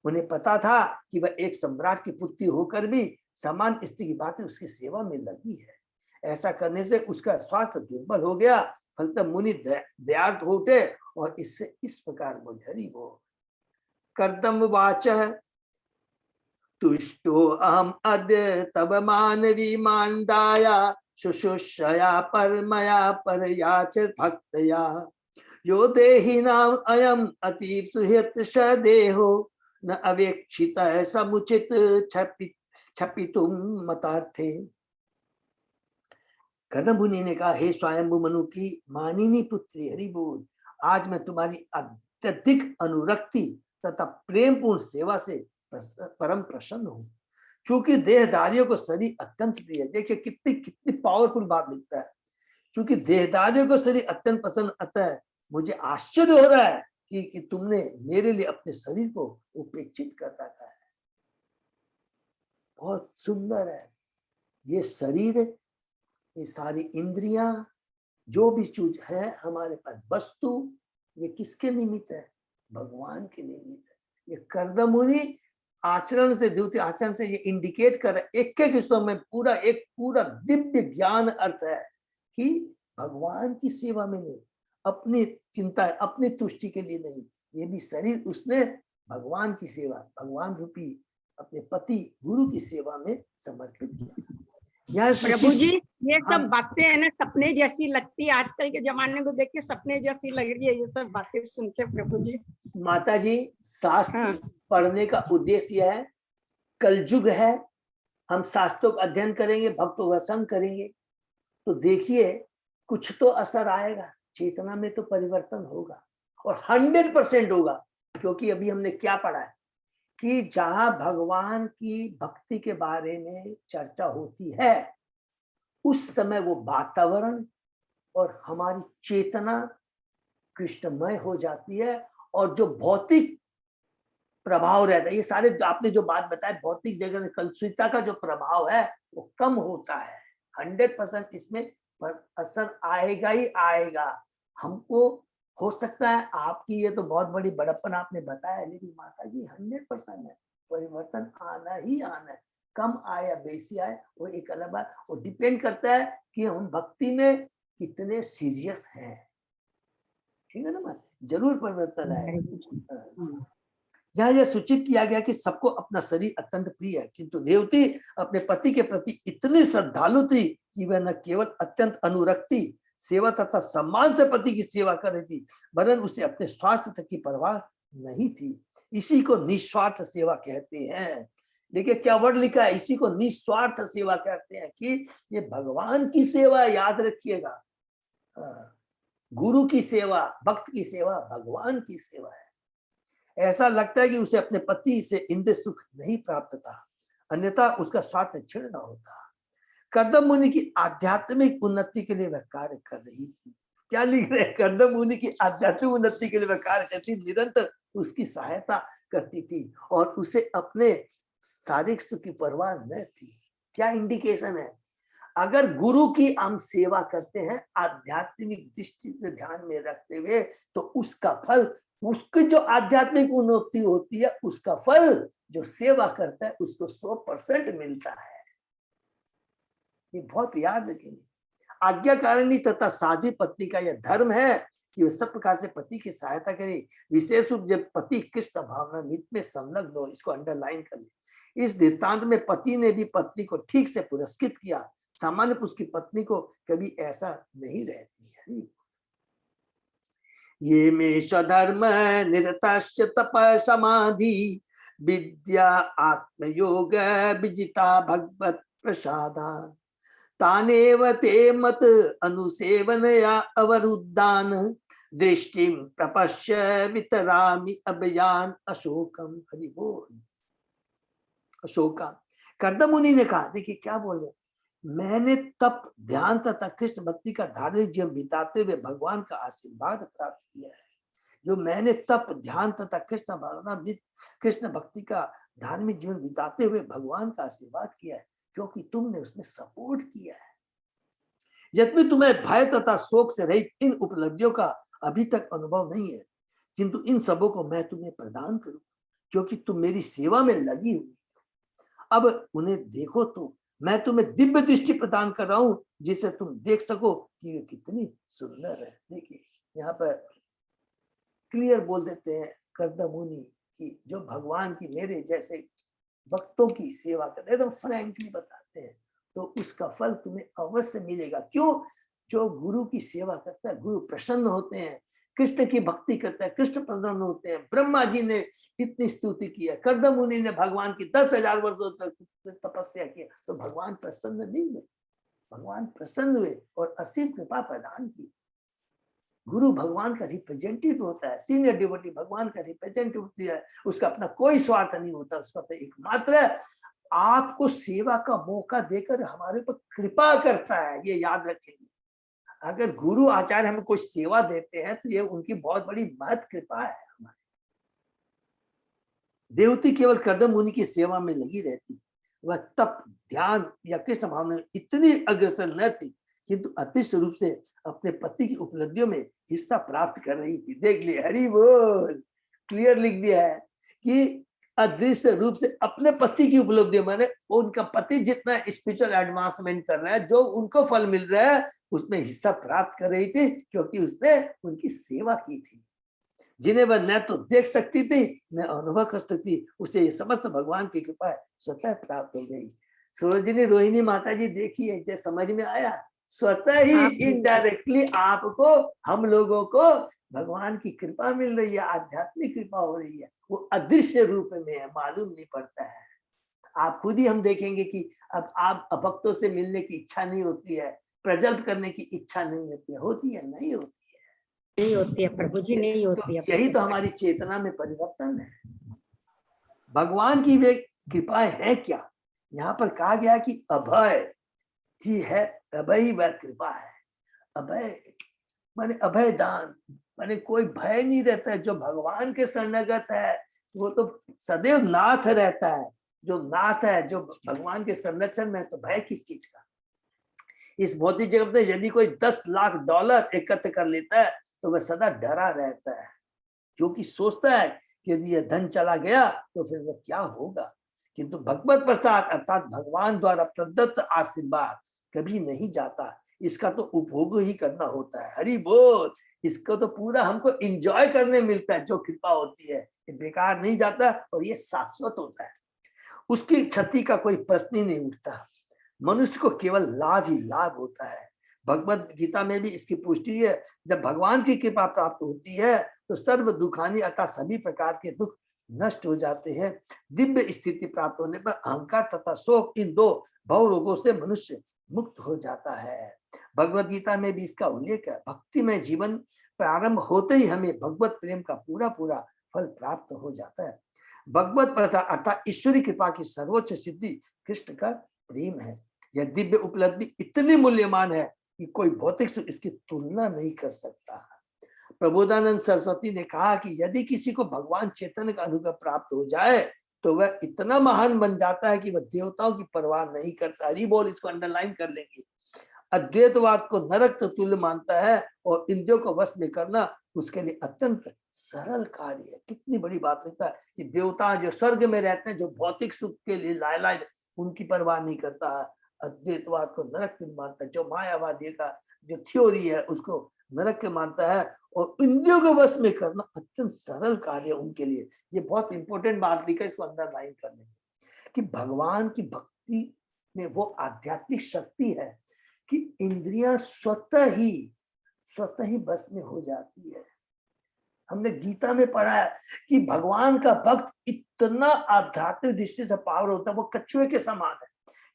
उन्हें पता था कि वह एक सम्राट की पुत्री होकर भी समान स्त्री की बातें उसकी सेवा में लगी है। ऐसा करने से उसका स्वास्थ्य दुर्बल हो गया। फलतः मुनि दयार्थ हो उठे और इससे इस प्रकार बोले, हरि बोल। कर्दम वाचः तुष्टो अहम अद्य तब मानवी मानदाया शुश्रूषया परमया परयाच भक्तया यो देहि नाम अयम अतीव सुहृत सदेहो न अवेक्षित समुचित छपितुम मतार्थे। कर्दम मुनि ने कहा, हे स्वयंभू मनु की मानिनी पुत्री, हरि बोल, आज मैं तुम्हारी अत्यधिक अनुरक्ति तथा प्रेमपूर्ण सेवा से परम प्रसन्न हूं। क्योंकि देहधारियों को शरीर अत्यंत प्रिय है। देखिए कितनी कितनी पावरफुल बात लिखता है। क्योंकि देहधारियों को शरीर अत्यंत पसंद आता है, मुझे आश्चर्य हो रहा है कि तुमने मेरे लिए अपने शरीर को उपेक्षित कर रखा है। बहुत सुंदर है ये शरीर, ये सारी इंद्रियां, जो भी चीज है हमारे पास वस्तु, ये किसके निमित्त है? भगवान के निमित्त है। ये कर्दम मुनि आचरण से, द्वितीय आचरण से ये इंडिकेट कर रहे, एक हिस्सों में एक पूरा दिव्य ज्ञान अर्थ है कि भगवान की सेवा में नहीं, अपनी चिंता, अपनी तुष्टि के लिए नहीं, ये भी शरीर उसने भगवान की सेवा, भगवान रूपी अपने पति गुरु की सेवा में समर्पित किया। प्रभु जी, ये सब बातें है ना सपने जैसी लगती है, आजकल के जमाने को देख के सपने जैसी लग रही है ये सब बातें सुन के। प्रभु जी, माता जी, शास्त्र पढ़ने का उद्देश्य यह है, कलयुग है, हम शास्त्रों का अध्ययन करेंगे, भक्तों का संग करेंगे, तो देखिए कुछ तो असर आएगा, चेतना में तो परिवर्तन होगा और 100% होगा। क्योंकि अभी हमने क्या पढ़ा है कि जहां भगवान की भक्ति के बारे में चर्चा होती है, उस समय वो वातावरण और हमारी चेतना कृष्णमय हो जाती है और जो भौतिक प्रभाव रहता है, ये सारे आपने जो बात बताई, भौतिक जगह में कलुषितता का जो प्रभाव है वो कम होता है। 100% इसमें असर आएगा ही आएगा। हमको हो सकता है आपकी ये तो बहुत बड़ी बड़प्पन आपने बताया, लेकिन माता जी 100% है, परिवर्तन आना ही आना है। कम आए या बेसी आए वो एक अलग बात, वो डिपेंड करता है कि हम भक्ति में कितने सीरियस हैं। ठीक है ना माता, जरूर परिवर्तन आएगा। यहाँ यह सूचित किया गया कि सबको अपना शरीर अत्यंत प्रिय है, किंतु देवती अपने पति के प्रति इतनी श्रद्धालु थी कि वह न केवल अत्यंत अनुरक्ति सेवा तथा सम्मान से पति की सेवा कर रही थी, वरन उसे अपने स्वास्थ्य तक की परवाह नहीं थी। इसी को निस्वार्थ सेवा कहते हैं। देखिए क्या वर्ड लिखा है, इसी को निस्वार्थ सेवा कहते हैं कि ये भगवान की सेवा, याद रखिएगा, गुरु की सेवा, भक्त की सेवा भगवान की सेवा है। ऐसा लगता है कि उसे अपने पति से इंद्रिय सुख नहीं प्राप्त था, अन्यथा उसका स्वार्थ क्षीण न होता। कर्दम मुनि की आध्यात्मिक उन्नति के लिए वह कार्य कर रही थी। क्या लिख रहे हैं? कर्दम मुनि की आध्यात्मिक उन्नति के लिए वह कार्य करती, निरंतर उसकी सहायता करती थी और उसे अपने शारीरिक सुख की परवाह न थी। क्या इंडिकेशन है? अगर गुरु की हम सेवा करते हैं आध्यात्मिक दृष्टि को ध्यान में रखते हुए, तो उसका फल, उसकी जो आध्यात्मिक उन्नति होती है, उसका फल जो सेवा करता है उसको 100% मिलता है। ये बहुत याद रखेंगे। आज्ञाकारिणी तथा साध्वी पत्नी का यह धर्म है कि वह सब प्रकार से पति की सहायता करे, विशेष रूप जब पति कृष्ण भावना नित्य में संलग्न हो। इसको अंडरलाइन कर ले। इस दृष्टांत में पति ने भी पत्नी को ठीक से पुरस्कृत किया। सामान्य उसकी पत्नी को कभी ऐसा नहीं रहती है। ये में स्वधर्म निरतश्च तप समाधि विद्या आत्मयोग विजिता भगवत प्रसादा तानेव ते मत अनुसेवनया अवरुद्धान दृष्टिम प्रपश्य वितरामि अभयान अशोकम। हरि बोल। अशोका। कर्दम मुनि ने कहा, देखिए क्या बोल रहे, मैंने तप ध्यान तथा कृष्ण भक्ति का धार्मिक जीवन बिताते हुए भगवान का आशीर्वाद प्राप्त किया है। जो मैंने तप ध्यान तथा कृष्ण भक्ति का धार्मिक जीवन बिताते हुए भगवान का आशीर्वाद किया है, क्योंकि तुमने उसमें सपोर्ट किया है। यद्यपि तुम्हें भय तथा शोक से रहित इन उपलब्धियों का अभी तक अनुभव नहीं है, किंतु इन सबों को मैं तुम्हें प्रदान करूं, क्योंकि तुम मेरी सेवा में लगी हुई। अब उन्हें देखो तो मैं तुम्हें दिव्य दृष्टि प्रदान कर रहा हूं, जिससे तुम देख सको कि वे कितनी सुंदर है। देखिए यहाँ पर क्लियर बोल देते हैं कर्दम मुनि कि जो भगवान की मेरे जैसे भक्तों की सेवा करते हैं, एकदम फ्रैंकली बताते हैं, तो उसका फल तुम्हें अवश्य मिलेगा। क्यों? जो गुरु की सेवा करता है, गुरु प्रसन्न होते हैं, कृष्ण की भक्ति करता है, कृष्ण प्रसन्न होते हैं। ब्रह्मा जी ने इतनी स्तुति की है, कर्दम मुनि ने भगवान की 10,000 वर्षों तक तपस्या की, तो भगवान प्रसन्न नहीं हुए, भगवान प्रसन्न हुए और असीम कृपा प्रदान की। गुरु भगवान का रिप्रेजेंटेटिव होता है, सीनियर डिवोटी भगवान का रिप्रेजेंटेटिव होती है, उसका अपना कोई स्वार्थ नहीं होता, उसका तो एकमात्र आपको सेवा का मौका देकर हमारे पर कृपा करता है। ये याद रखेंगे, अगर गुरु आचार्य हमें कोई सेवा देते हैं तो ये उनकी बहुत बड़ी महत कृपा है। हमारे देवती केवल कर्दम मुनि की सेवा में लगी रहती, वह तप ध्यान या कृष्ण भावना में इतनी अग्रसर न थी, किंतु अतिशय रूप से अपने पति की उपलब्धियों में हिस्सा प्राप्त कर रही थी। देख लिए, हरि बोल, क्लियर लिख दिया है कि अदृश्य रूप से अपने पति की उपलब्धियों, माने उनका पति जितना स्पिरिचुअल एडवांसमेंट कर रहा है, जो उनको फल मिल रहा है, उसमें हिस्सा प्राप्त कर रही थी, क्योंकि उसने उनकी सेवा की थी, जिन्हें वह न तो देख सकती थी न अनुभव कर सकती। उसे ये समस्त भगवान की कृपा स्वतः प्राप्त हो गई। सरोजिनी रोहिणी माता जी देखिए, जैसे समझ में आया, स्वतः ही इनडायरेक्टली आपको, हम लोगों को भगवान की कृपा मिल रही है, आध्यात्मिक कृपा हो रही है, वो अदृश्य रूप में है, मालूम नहीं पड़ता है। आप खुद ही हम देखेंगे कि अब आप भक्तों से मिलने की इच्छा नहीं होती है, प्रजल्प करने की इच्छा नहीं होती है, नहीं होती है, नहीं होती है प्रभु जी, नहीं होती है। तो यही तो हमारी चेतना में परिवर्तन है। भगवान की वे कृपाएं है क्या? यहाँ पर कहा गया कि अभय ही है, अभय ही वह कृपा है। अभय माने अभय दान, माने कोई भय नहीं रहता है। जो भगवान के शरणगत है वो तो सदैव नाथ रहता है। जो नाथ है, जो भगवान के संरक्षण में, तो भय किस चीज का? इस भौतिक जगत में यदि कोई 10 लाख डॉलर एकत्र कर लेता है तो वह सदा डरा रहता है, क्योंकि सोचता है कि यदि यह धन चला गया तो फिर वह क्या होगा। किंतु भगवत प्रसाद अर्थात भगवान द्वारा प्रदत्त आशीर्वाद कभी नहीं जाता, इसका तो उपभोग ही करना होता है। हरि बोल, इसको तो पूरा हमको एंजॉय करने मिलता है। जो कृपा होती है ये बेकार नहीं जाता और ये शाश्वत होता है, उसकी क्षति का कोई प्रश्न ही नहीं उठता। मनुष्य को केवल लाभ ही लाभ होता है। भगवत गीता में भी इसकी पुष्टि है, जब भगवान की कृपा प्राप्त होती है तो सर्व दुखानी अर्थात सभी प्रकार के दुख नष्ट हो जाते हैं। दिव्य स्थिति प्राप्त होने पर अहंकार तथा शोक, इन दो भव रोगों से मनुष्य मुक्त हो जाता है। भगवत गीता में भी इसका उल्लेख है। भक्ति में जीवन प्रारंभ होते ही हमें भगवत प्रेम का पूरा पूरा फल प्राप्त हो जाता है। भगवत प्रसाद अर्थात ईश्वरी कृपा की सर्वोच्च सिद्धि कृष्ण का प्रेम है। यह दिव्य उपलब्धि इतनी मूल्यवान है कि कोई भौतिक सुख इसकी तुलना नहीं कर सकता। प्रबोधानंद सरस्वती ने कहा कि यदि किसी को भगवान चैतन्य का अनुग्रह प्राप्त हो जाए तो वह इतना महान बन जाता है कि वह देवताओं की परवाह नहीं करता। हरि बोल, इसको अंडरलाइन कर लेंगे। अद्वैतवाद को नरक तुल्य मानता है और इंद्रियों को वश में करना उसके लिए अत्यंत सरल कार्य है। कितनी बड़ी बात होता है कि देवता जो स्वर्ग में रहते हैं, जो भौतिक सुख के लिए लायलाय, उनकी परवाह नहीं करता है। अद्वैतवाद को नरक तुल्य मानता है। जो मायावादी का जो थ्योरी है उसको नरक के मानता है और इंद्रियों को वश में करना अत्यंत सरल कार्य उनके लिए। ये बहुत इंपॉर्टेंट बात लिखा, इसको अंडरलाइन करने कि भगवान की भक्ति में वो आध्यात्मिक शक्ति है कि इंद्रियां स्वतः ही बस में हो जाती है। हमने गीता में पढ़ा है कि भगवान का भक्त इतना आध्यात्मिक दृष्टि से पावर होता है, वो कछुए के समान है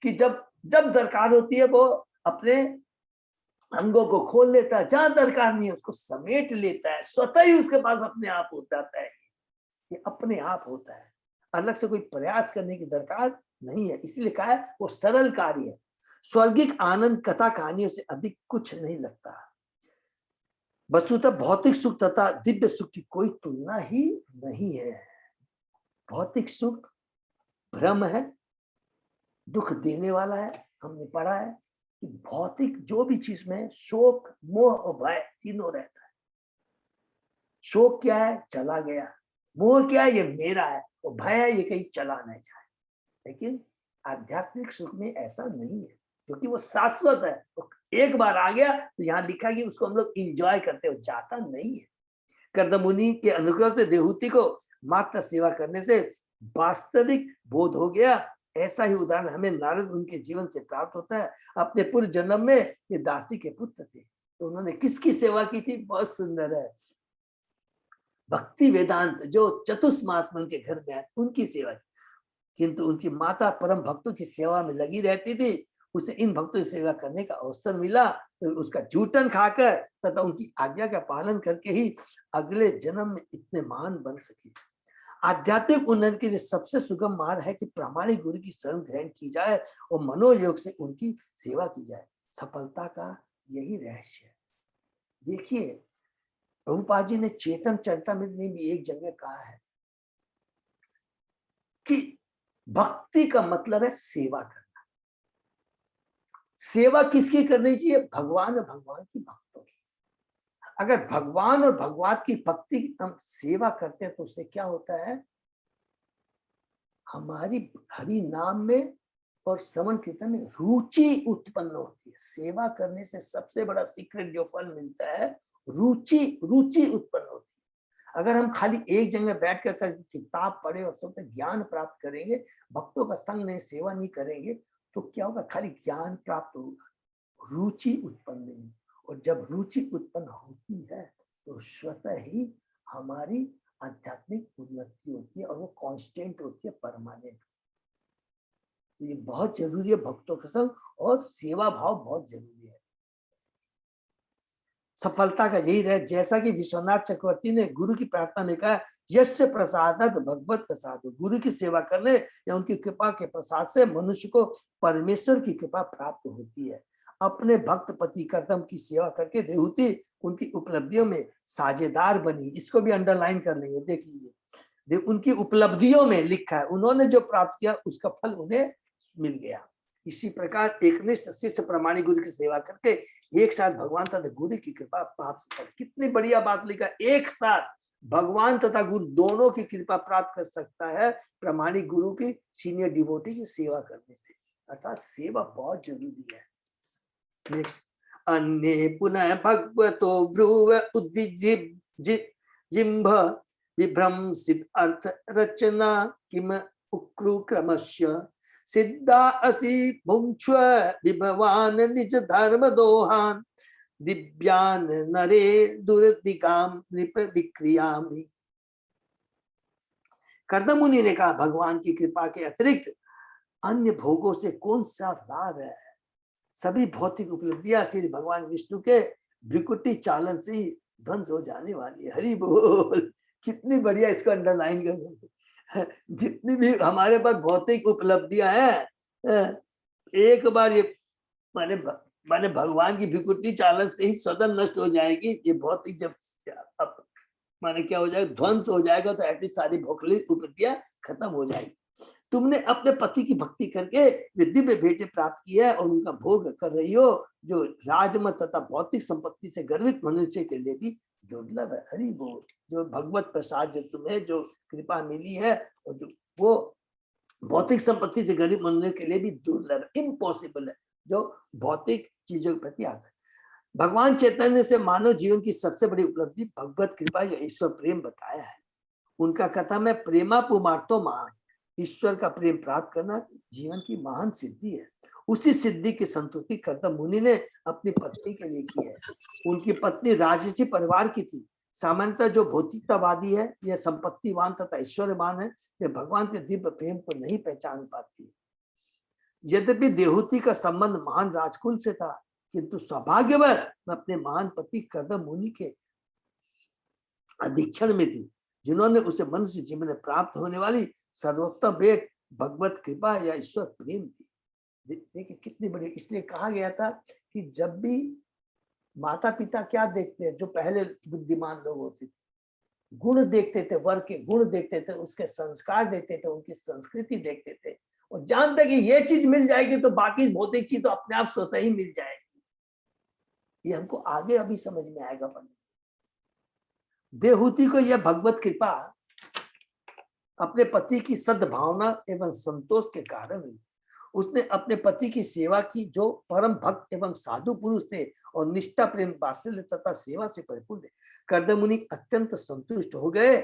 कि जब जब दरकार होती है वो अपने अंगों को खोल लेता है, जहां दरकार नहीं है उसको समेट लेता है, स्वतः ही उसके पास अपने आप हो जाता है। ये अपने आप होता है, अलग से कोई प्रयास करने की दरकार नहीं है। इसलिए कहा है वो सरल कार्य है। स्वर्गिक आनंद कथा कहानियों से अधिक कुछ नहीं लगता। वस्तुतः भौतिक सुख तथा दिव्य सुख की कोई तुलना ही नहीं है। भौतिक सुख भ्रम है, दुख देने वाला है। हमने पढ़ा है कि भौतिक जो भी चीज में शोक, मोह और भय तीनों रहता है। शोक क्या है? चला गया। मोह क्या है? ये मेरा है। और भय है, ये कहीं चला न जाए। लेकिन आध्यात्मिक सुख में ऐसा नहीं है, क्योंकि वो शाश्वत है। तो एक बार आ गया तो यहाँ लिखा है कि उसको हम लोग इंजॉय करते हो, जाता नहीं है। कर्दमुनि के अनुग्रह से देहूति को मात्र सेवा करने से वास्तविक बोध हो गया। ऐसा ही उदाहरण हमें नारद उनके जीवन से प्राप्त होता है। अपने पूर्व जन्म में ये दासी के पुत्र थे, तो उन्होंने किसकी सेवा की थी? बहुत सुंदर है, भक्ति वेदांत जो चतुष्मास में उनके घर में आए, उनकी सेवा की। किंतु उनकी माता परम भक्तों की सेवा में लगी रहती थी। उसे इन भक्तों की सेवा करने का अवसर मिला, तो उसका जूठन खाकर तथा उनकी आज्ञा का पालन करके ही अगले जन्म में इतने महान बन सके। आध्यात्मिक उन्नति के लिए सबसे सुगम मार्ग है कि प्रामाणिक गुरु की शरण ग्रहण की जाए और मनोयोग से उनकी सेवा की जाए। सफलता का यही रहस्य है। देखिए, प्रभुपाद जी ने चेतन चरितामृत में भी एक जगह कहा है कि भक्ति का मतलब है सेवा करना। सेवा किसकी करनी चाहिए? भगवान और भगवान की भक्तों की। अगर भगवान और भगवान की भक्ति की हम सेवा करते हैं तो उससे क्या होता है? हमारी हरि नाम में और श्रवण कीर्तन में रुचि उत्पन्न होती है। सेवा करने से सबसे बड़ा सीक्रेट जो फल मिलता है, रुचि उत्पन्न होती है। अगर हम खाली एक जगह बैठ कर किताब पढ़े और सब ज्ञान प्राप्त करेंगे, भक्तों का संग नहीं, सेवा नहीं करेंगे, तो क्या होगा? खाली ज्ञान प्राप्त होगा, रुचि उत्पन्न नहीं। और जब रुचि उत्पन्न होती है तो स्वतः ही हमारी आध्यात्मिक उन्नति होती है और वो कांस्टेंट होती है, परमानेंट। तो ये बहुत जरूरी है, भक्तों का संग और सेवा भाव बहुत जरूरी है। सफलता का यही रहे, जैसा कि विश्वनाथ चक्रवर्ती ने गुरु की प्रार्थना में कहा, यस्य प्रसादत भगवत प्रसाद। गुरु की सेवा करने या उनकी कृपा के प्रसाद से मनुष्य को परमेश्वर की कृपा प्राप्त होती है। अपने भक्त पति कर्तम की सेवा करके देहूति उनकी उपलब्धियों में साझेदार बनी। इसको भी अंडरलाइन कर लेंगे, देख लीजिए। उनकी उपलब्धियों में लिखा है, उन्होंने जो प्राप्त किया उसका फल उन्हें मिल गया। इसी प्रकार एकनिष्ठ शिष्य प्रामाणिक गुरु की सेवा करके एक साथ भगवान तथा गुरु की कृपा प्राप्त कर। कितनी बढ़िया बात लिखा, एक साथ भगवान तथा गुरु दोनों की कृपा प्राप्त कर सकता है प्रामाणिक गुरु की, सीनियर डिवोटी की सेवा करने से। अर्थात सेवा बहुत जरूरी है। नेक्स्ट, अन्य पुनः भगवतो ब्रुव जिम्भ विभ्रंसित अर्थ रचना किम उक्रु क्रमस्य सिद्धा असि भुंक्ष्व विभवान निज धर्म दोहान दिव्यान नरे दुर्दिगाम नृप विक्रियामि। कर्दमुनि ने कहा, भगवान की कृपा के अतिरिक्त अन्य भोगों से कौन सा लाभ है? सभी भौतिक उपलब्धियां श्री भगवान विष्णु के भ्रिकुटी चालन से ही ध्वंस हो जाने वाली है। हरि बोल। कितनी बढ़िया, इसको अंडरलाइन कर। जितनी भी हमारे पास भौतिक उपलब्धियां हैं, एक बार ये माने भगवान की भ्रिकुटी चालन से ही स्वतः नष्ट हो जाएगी। ये भौतिक जब माने क्या हो जाएगा? ध्वंस हो जाएगा, तो एटलीस्ट सारी भौतिक उपलब्धियां खत्म हो जाएगी। तुमने अपने पति की भक्ति करके दिव्य बेटे प्राप्त किया है और उनका भोग कर रही हो, जो राजमत तथा भौतिक संपत्ति से गर्वित मनुष्य के लिए भी दुर्लभ है। हरि बोल। जो भगवत प्रसाद जो तुम्हें जो कृपा मिली है, और जो वो भौतिक संपत्ति से गर्वित मनुष्य के लिए भी दुर्लभ, इम्पॉसिबल है, जो भौतिक चीजों के प्रति आता है। भगवान चैतन्य से मानव जीवन की सबसे बड़ी उपलब्धि भगवत कृपा या ईश्वर प्रेम बताया है। उनका कथन है, प्रेमा पुमार्थो महान। ईश्वर का प्रेम प्राप्त करना जीवन की महान सिद्धि है। उसी सिद्धि की संतुष्टि कर्दम मुनि ने अपनी पत्नी के लिए की है। उनकी पत्नी राजसी परिवार की थी। सामान्यतः जो भौतिकतावादी है या संपत्तिवान तथा ऐश्वर्यवान है, वे भगवान के दिव्य प्रेम को नहीं पहचान पाती। यद्यपि देहूति का संबंध महान राजकुल से था, किंतु सौभाग्यवश मैं अपने महान पति कर्दम मुनि के अधीक्षण में थी, जिन्होंने उसे मनुष्य जीवन में प्राप्त होने वाली सर्वोत्तम भेंट भगवत कृपा या ईश्वर प्रेम दी। देखिए कितनी बड़ी। इसलिए कहा गया था कि जब भी माता पिता क्या देखते हैं, जो पहले बुद्धिमान लोग होते थे, गुण देखते थे, वर के गुण देखते थे, उसके संस्कार देखते थे, उनकी संस्कृति देखते थे, और जानते कि ये चीज मिल जाएगी तो बाकी भौतिक चीज तो अपने आप स्वतः ही मिल जाएगी। ये हमको आगे अभी समझ में आएगा। देहूती को यह भगवत कृपा अपने पति की सद्भावना एवं संतोष के कारण हुई। उसने अपने पति की सेवा की, जो परम भक्त एवं साधु पुरुष थे और निष्ठा, प्रेम, वात्सल्य तथा सेवा से परिपूर्ण थे। कर्दम मुनि अत्यंत संतुष्ट हो गए।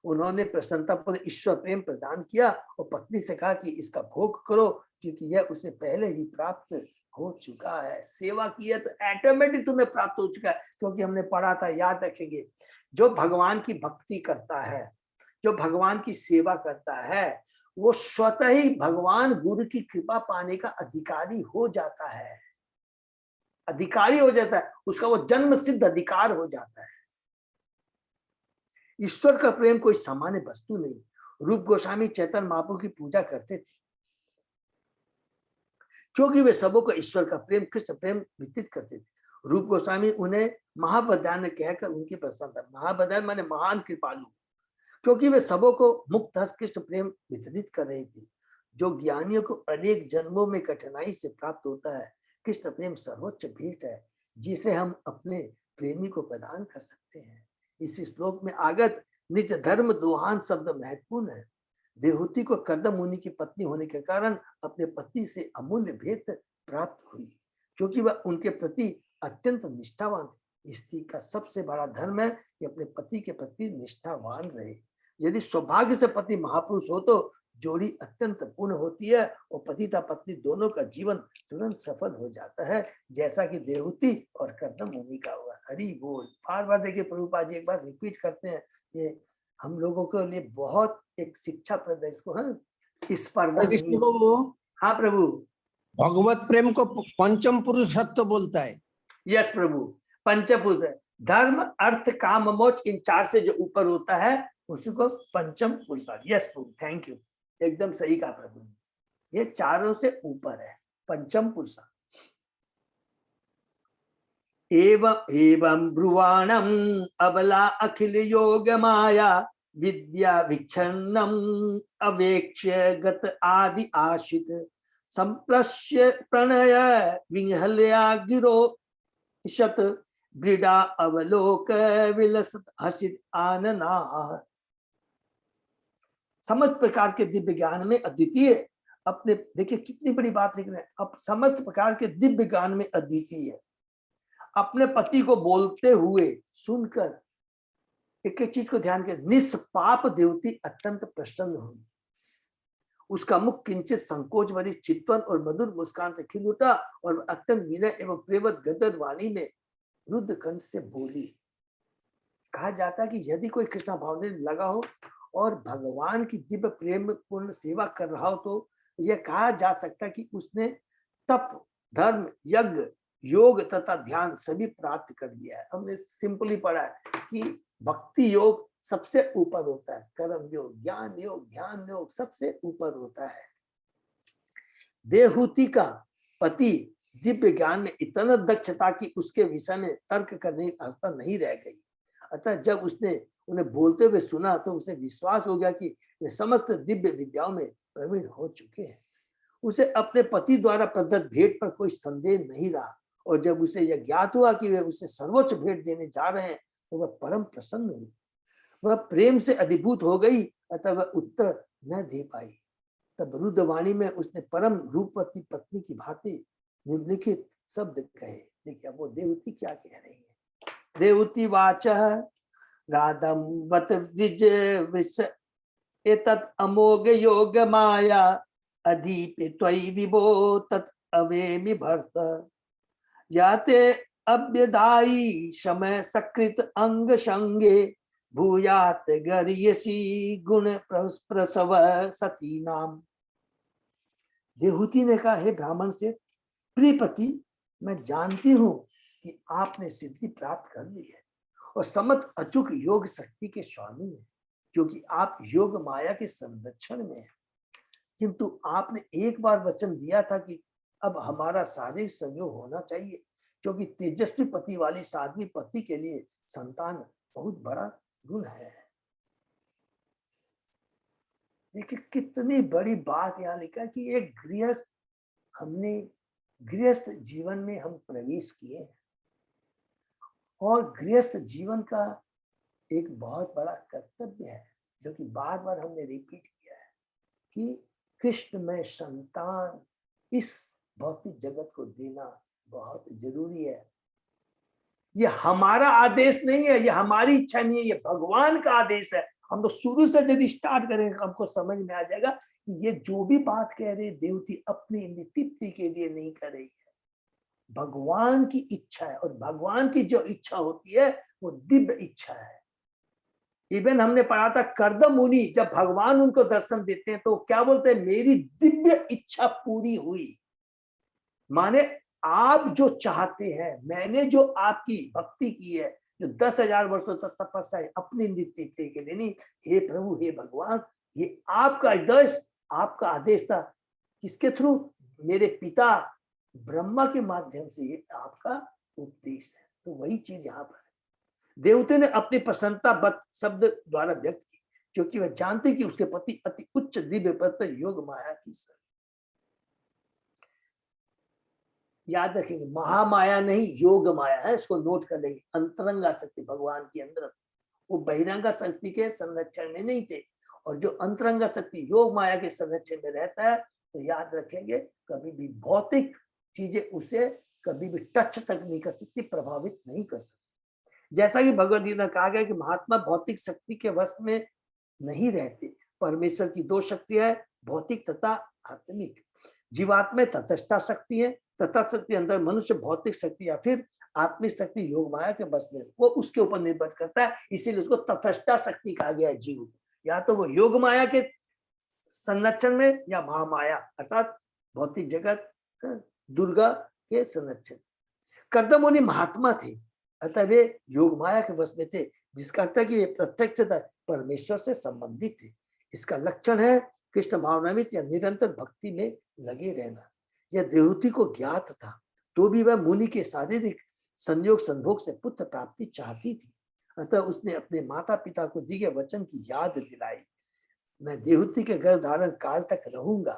उन्होंने प्रसन्नतापूर्वक ईश्वर प्रेम प्रदान किया और पत्नी से कहा कि इसका भोग करो, क्योंकि यह उसे पहले ही प्राप्त हो चुका है। सेवा की है तो ऑटोमेटिक तुम्हें प्राप्त हो चुका है, क्योंकि हमने पढ़ा था, याद रखेंगे, जो भगवान की भक्ति करता है, जो भगवान की सेवा करता है, वो स्वतः ही भगवान गुरु की कृपा पाने का अधिकारी हो जाता है। अधिकारी हो जाता है, उसका वो जन्म सिद्ध अधिकार हो जाता है। ईश्वर का प्रेम कोई सामान्य वस्तु नहीं। रूप गोस्वामी चैतन्य महाप्रभु की पूजा करते थे, क्योंकि वे सबों को ईश्वर का प्रेम, कृष्ण प्रेम वितरित करते थे। रूप गोस्वामी उन्हें महावदान कहकर उनकी प्रसन्नता, महावदान माने महान कृपालु, क्योंकि वे सबों को मुक्त हस्त कृष्ण प्रेम वितरित कर रहे थे, जो ज्ञानियों को अनेक जन्मों में कठिनाई से प्राप्त होता है। कृष्ण प्रेम सर्वोच्च भेंट है, जिसे हम अपने प्रेमी को प्रदान कर सकते हैं। इस श्लोक में आगत निज धर्म दोहान शब्द महत्वपूर्ण है। देहूती को कर्दम मुनि की पत्नी होने के कारण अपने पति से अमूल्य भेंट प्राप्त हुई, क्योंकि वह उनके प्रति अत्यंत निष्ठावान है। स्त्री का सबसे बड़ा धर्म है कि अपने पति के प्रति निष्ठावान रहे। यदि सौभाग्य से पति महापुरुष हो तो जोड़ी अत्यंत पूर्ण होती है और पति तथा पत्नी दोनों का जीवन तुरंत सफल हो जाता है, जैसा कि देहूती और कर्दम मुनि का हुआ। हरि बोल। बार बार देखिए, प्रभुपाद जी एक बार रिपीट करते हैं, ये हम लोगों के लिए बहुत एक शिक्षा प्रद है इसको। हाँ, स्पर्धा नहीं। हाँ प्रभु, भगवत प्रेम को पंचम पुरुषत्व बोलता है। यस प्रभु, पंचपुरुष है। धर्म, अर्थ, काम, मोक्ष, इन चार से जो ऊपर होता है उसी को पंचम पुरुषार्थ। यस प्रभु, थैंक यू, एकदम सही कहा प्रभु ने। ये चारों से ऊपर है पंचम पुरुषार्थ। एवं एवं ब्रुवाणम अबला अखिल योग माया विद्या विच्छन्नम अवेक्ष्य गत आदि आशित संप्रश्य प्रणय विहल्या गिरो शत ब्रीडा अवलोक विलसत हसित आनना। समस्त प्रकार के दिव्य ज्ञान में अद्वितीय, अपने देखिए कितनी बड़ी बात लिख रहे हैं, अब समस्त प्रकार के दिव्य ज्ञान में अद्वितीय है। अपने पति को बोलते हुए सुनकर एक एक चीज को ध्यान के, निष्पाप देवती अत्यंत प्रसन्न हुई। उसका मुख किंचित संकोच भरी चितवन और मधुर मुस्कान से खिल उठा और अत्यंत विनय एवं प्रेमवत गदगद वाणी में रुद्र कंठ से बोली। कहा जाता है कि यदि कोई कृष्ण भाव में लगा हो और भगवान की दिव्य प्रेम पूर्ण सेवा कर रहा हो तो यह कहा जा सकता है कि उसने तप, धर्म, यज्ञ, योग तथा ध्यान सभी प्राप्त कर लिया है। हमने सिंपली पढ़ा है कि भक्ति योग सबसे ऊपर होता है, कर्म योग, ज्ञान योग, ध्यान योग सबसे ऊपर होता है। देहूति का पति दिव्य ज्ञान में इतना दक्ष था कि उसके विषय में तर्क करने की आवश्यकता नहीं रह गई। अतः जब उसने उन्हें बोलते हुए सुना तो उसे विश्वास हो गया कि वे समस्त दिव्य विद्याओं में प्रवीण हो चुके हैं। उसे अपने पति द्वारा प्रदत्त भेंट पर कोई संदेह नहीं रहा, और जब उसे यह ज्ञात हुआ कि वे उसे सर्वोच्च भेंट देने जा रहे हैं तो वह परम प्रसन्न हुई। वह प्रेम से अधिभूत हो गई, अतः वह उत्तर न दे पाई। तब रुद्रवाणी में उसने परम रूपवती पत्नी की भांति निम्नलिखित शब्द कहे। देखिए वो देवती क्या कह रही है। देवती वाच राधम वत द्विज विष एतत् अमोघ योग माया अधीपे त्वयि विभो तत् अवेमि भर्त याते अभ्यदायी समय सकृत अंग संगे भूयात गरियसी गुण प्रसव सती नाम। देहूति ने कहा, हे ब्राह्मण से प्रियपति, मैं जानती हूं कि आपने सिद्धि प्राप्त कर ली है और समत अचूक योग शक्ति के स्वामी हैं, क्योंकि आप योग माया के संरक्षण में हैं। किंतु आपने एक बार वचन दिया था कि अब हमारा शारीरिक संयोग होना चाहिए, क्योंकि तेजस्वी पति वाली साध्वी पति के लिए संतान बहुत बड़ा गुण है। देखिए कितनी बड़ी बात यहाँ लिखा है कि एक गृहस्थ, हमने गृहस्थ जीवन में हम प्रवेश किए हैं और गृहस्थ जीवन का एक बहुत बड़ा कर्तव्य है जो कि बार बार हमने रिपीट किया है कि कृष्ण में संतान इस भौतिक जगत को देना बहुत जरूरी है। ये हमारा आदेश नहीं है, ये हमारी इच्छा नहीं है, ये भगवान का आदेश है। हम तो शुरू से यदि स्टार्ट करेंगे हमको समझ में आ जाएगा कि ये जो भी बात कह रहे देवती अपनी तृप्ति के लिए नहीं कर रही है, भगवान की इच्छा है। और भगवान की जो इच्छा होती है वो दिव्य इच्छा है। इवन हमने पढ़ा था कर्दम मुनि जब भगवान उनको दर्शन देते हैं तो क्या बोलते हैं, मेरी दिव्य इच्छा पूरी हुई। माने आप जो चाहते हैं, मैंने जो आपकी भक्ति की है, जो 10,000 वर्षों तक तपस्या है अपनी तृप्ति के लिए नहीं, हे प्रभु हे भगवान, ये आपका आदेश था। किसके थ्रू? मेरे पिता ब्रह्मा के माध्यम से ये आपका उपदेश है। तो वही चीज यहाँ पर देवते ने अपनी प्रसन्नता शब्द द्वारा व्यक्त की, क्योंकि वह जानते कि उसके पति अति उच्च दिव्य पद योग माया की सर। याद रखेंगे, महामाया नहीं योग माया है, इसको नोट कर लेंगे। अंतरंगा शक्ति भगवान के अंदर, वो बहिरंगा शक्ति के संरक्षण में नहीं थे। और जो अंतरंगा शक्ति योग माया के संरक्षण में रहता है, तो याद रखेंगे कभी भी भौतिक चीजें उसे कभी भी टच तक नहीं कर सकती, प्रभावित नहीं कर सकती। जैसा कि भगवद गीता में कहा गया कि महात्मा भौतिक शक्ति के वश में नहीं रहते। परमेश्वर की दो शक्तियां है, भौतिक तथा आत्मिक। जीवात्मा तटस्था शक्ति है, तथा शक्ति अंदर मनुष्य भौतिक शक्ति या फिर आत्मिक शक्ति योग माया के बस में, वो उसके ऊपर निर्भर करता है। इसीलिए उसको तटस्था शक्ति कहा गया है जीव। या तो वो योग माया के संरक्षण में या महामाया अर्थात भौतिक जगत दुर्गा के संरक्षण। कर्दम मुनि महात्मा थे, अतः वे योग माया के वश में थे, जिसका अर्थ है कि वे प्रत्यक्षतः परमेश्वर से संबंधित थे। इसका लक्षण है कृष्ण भावनामित या निरंतर भक्ति में लगे रहना। यह देवहूति को ज्ञात था, तो भी वह मुनि के शारीरिक संयोग संभोग से पुत्र प्राप्ति चाहती थी। अतः उसने अपने माता पिता को दिए गए वचन की याद दिलाई, मैं देवहूति के गर्भ धारण काल तक रहूंगा।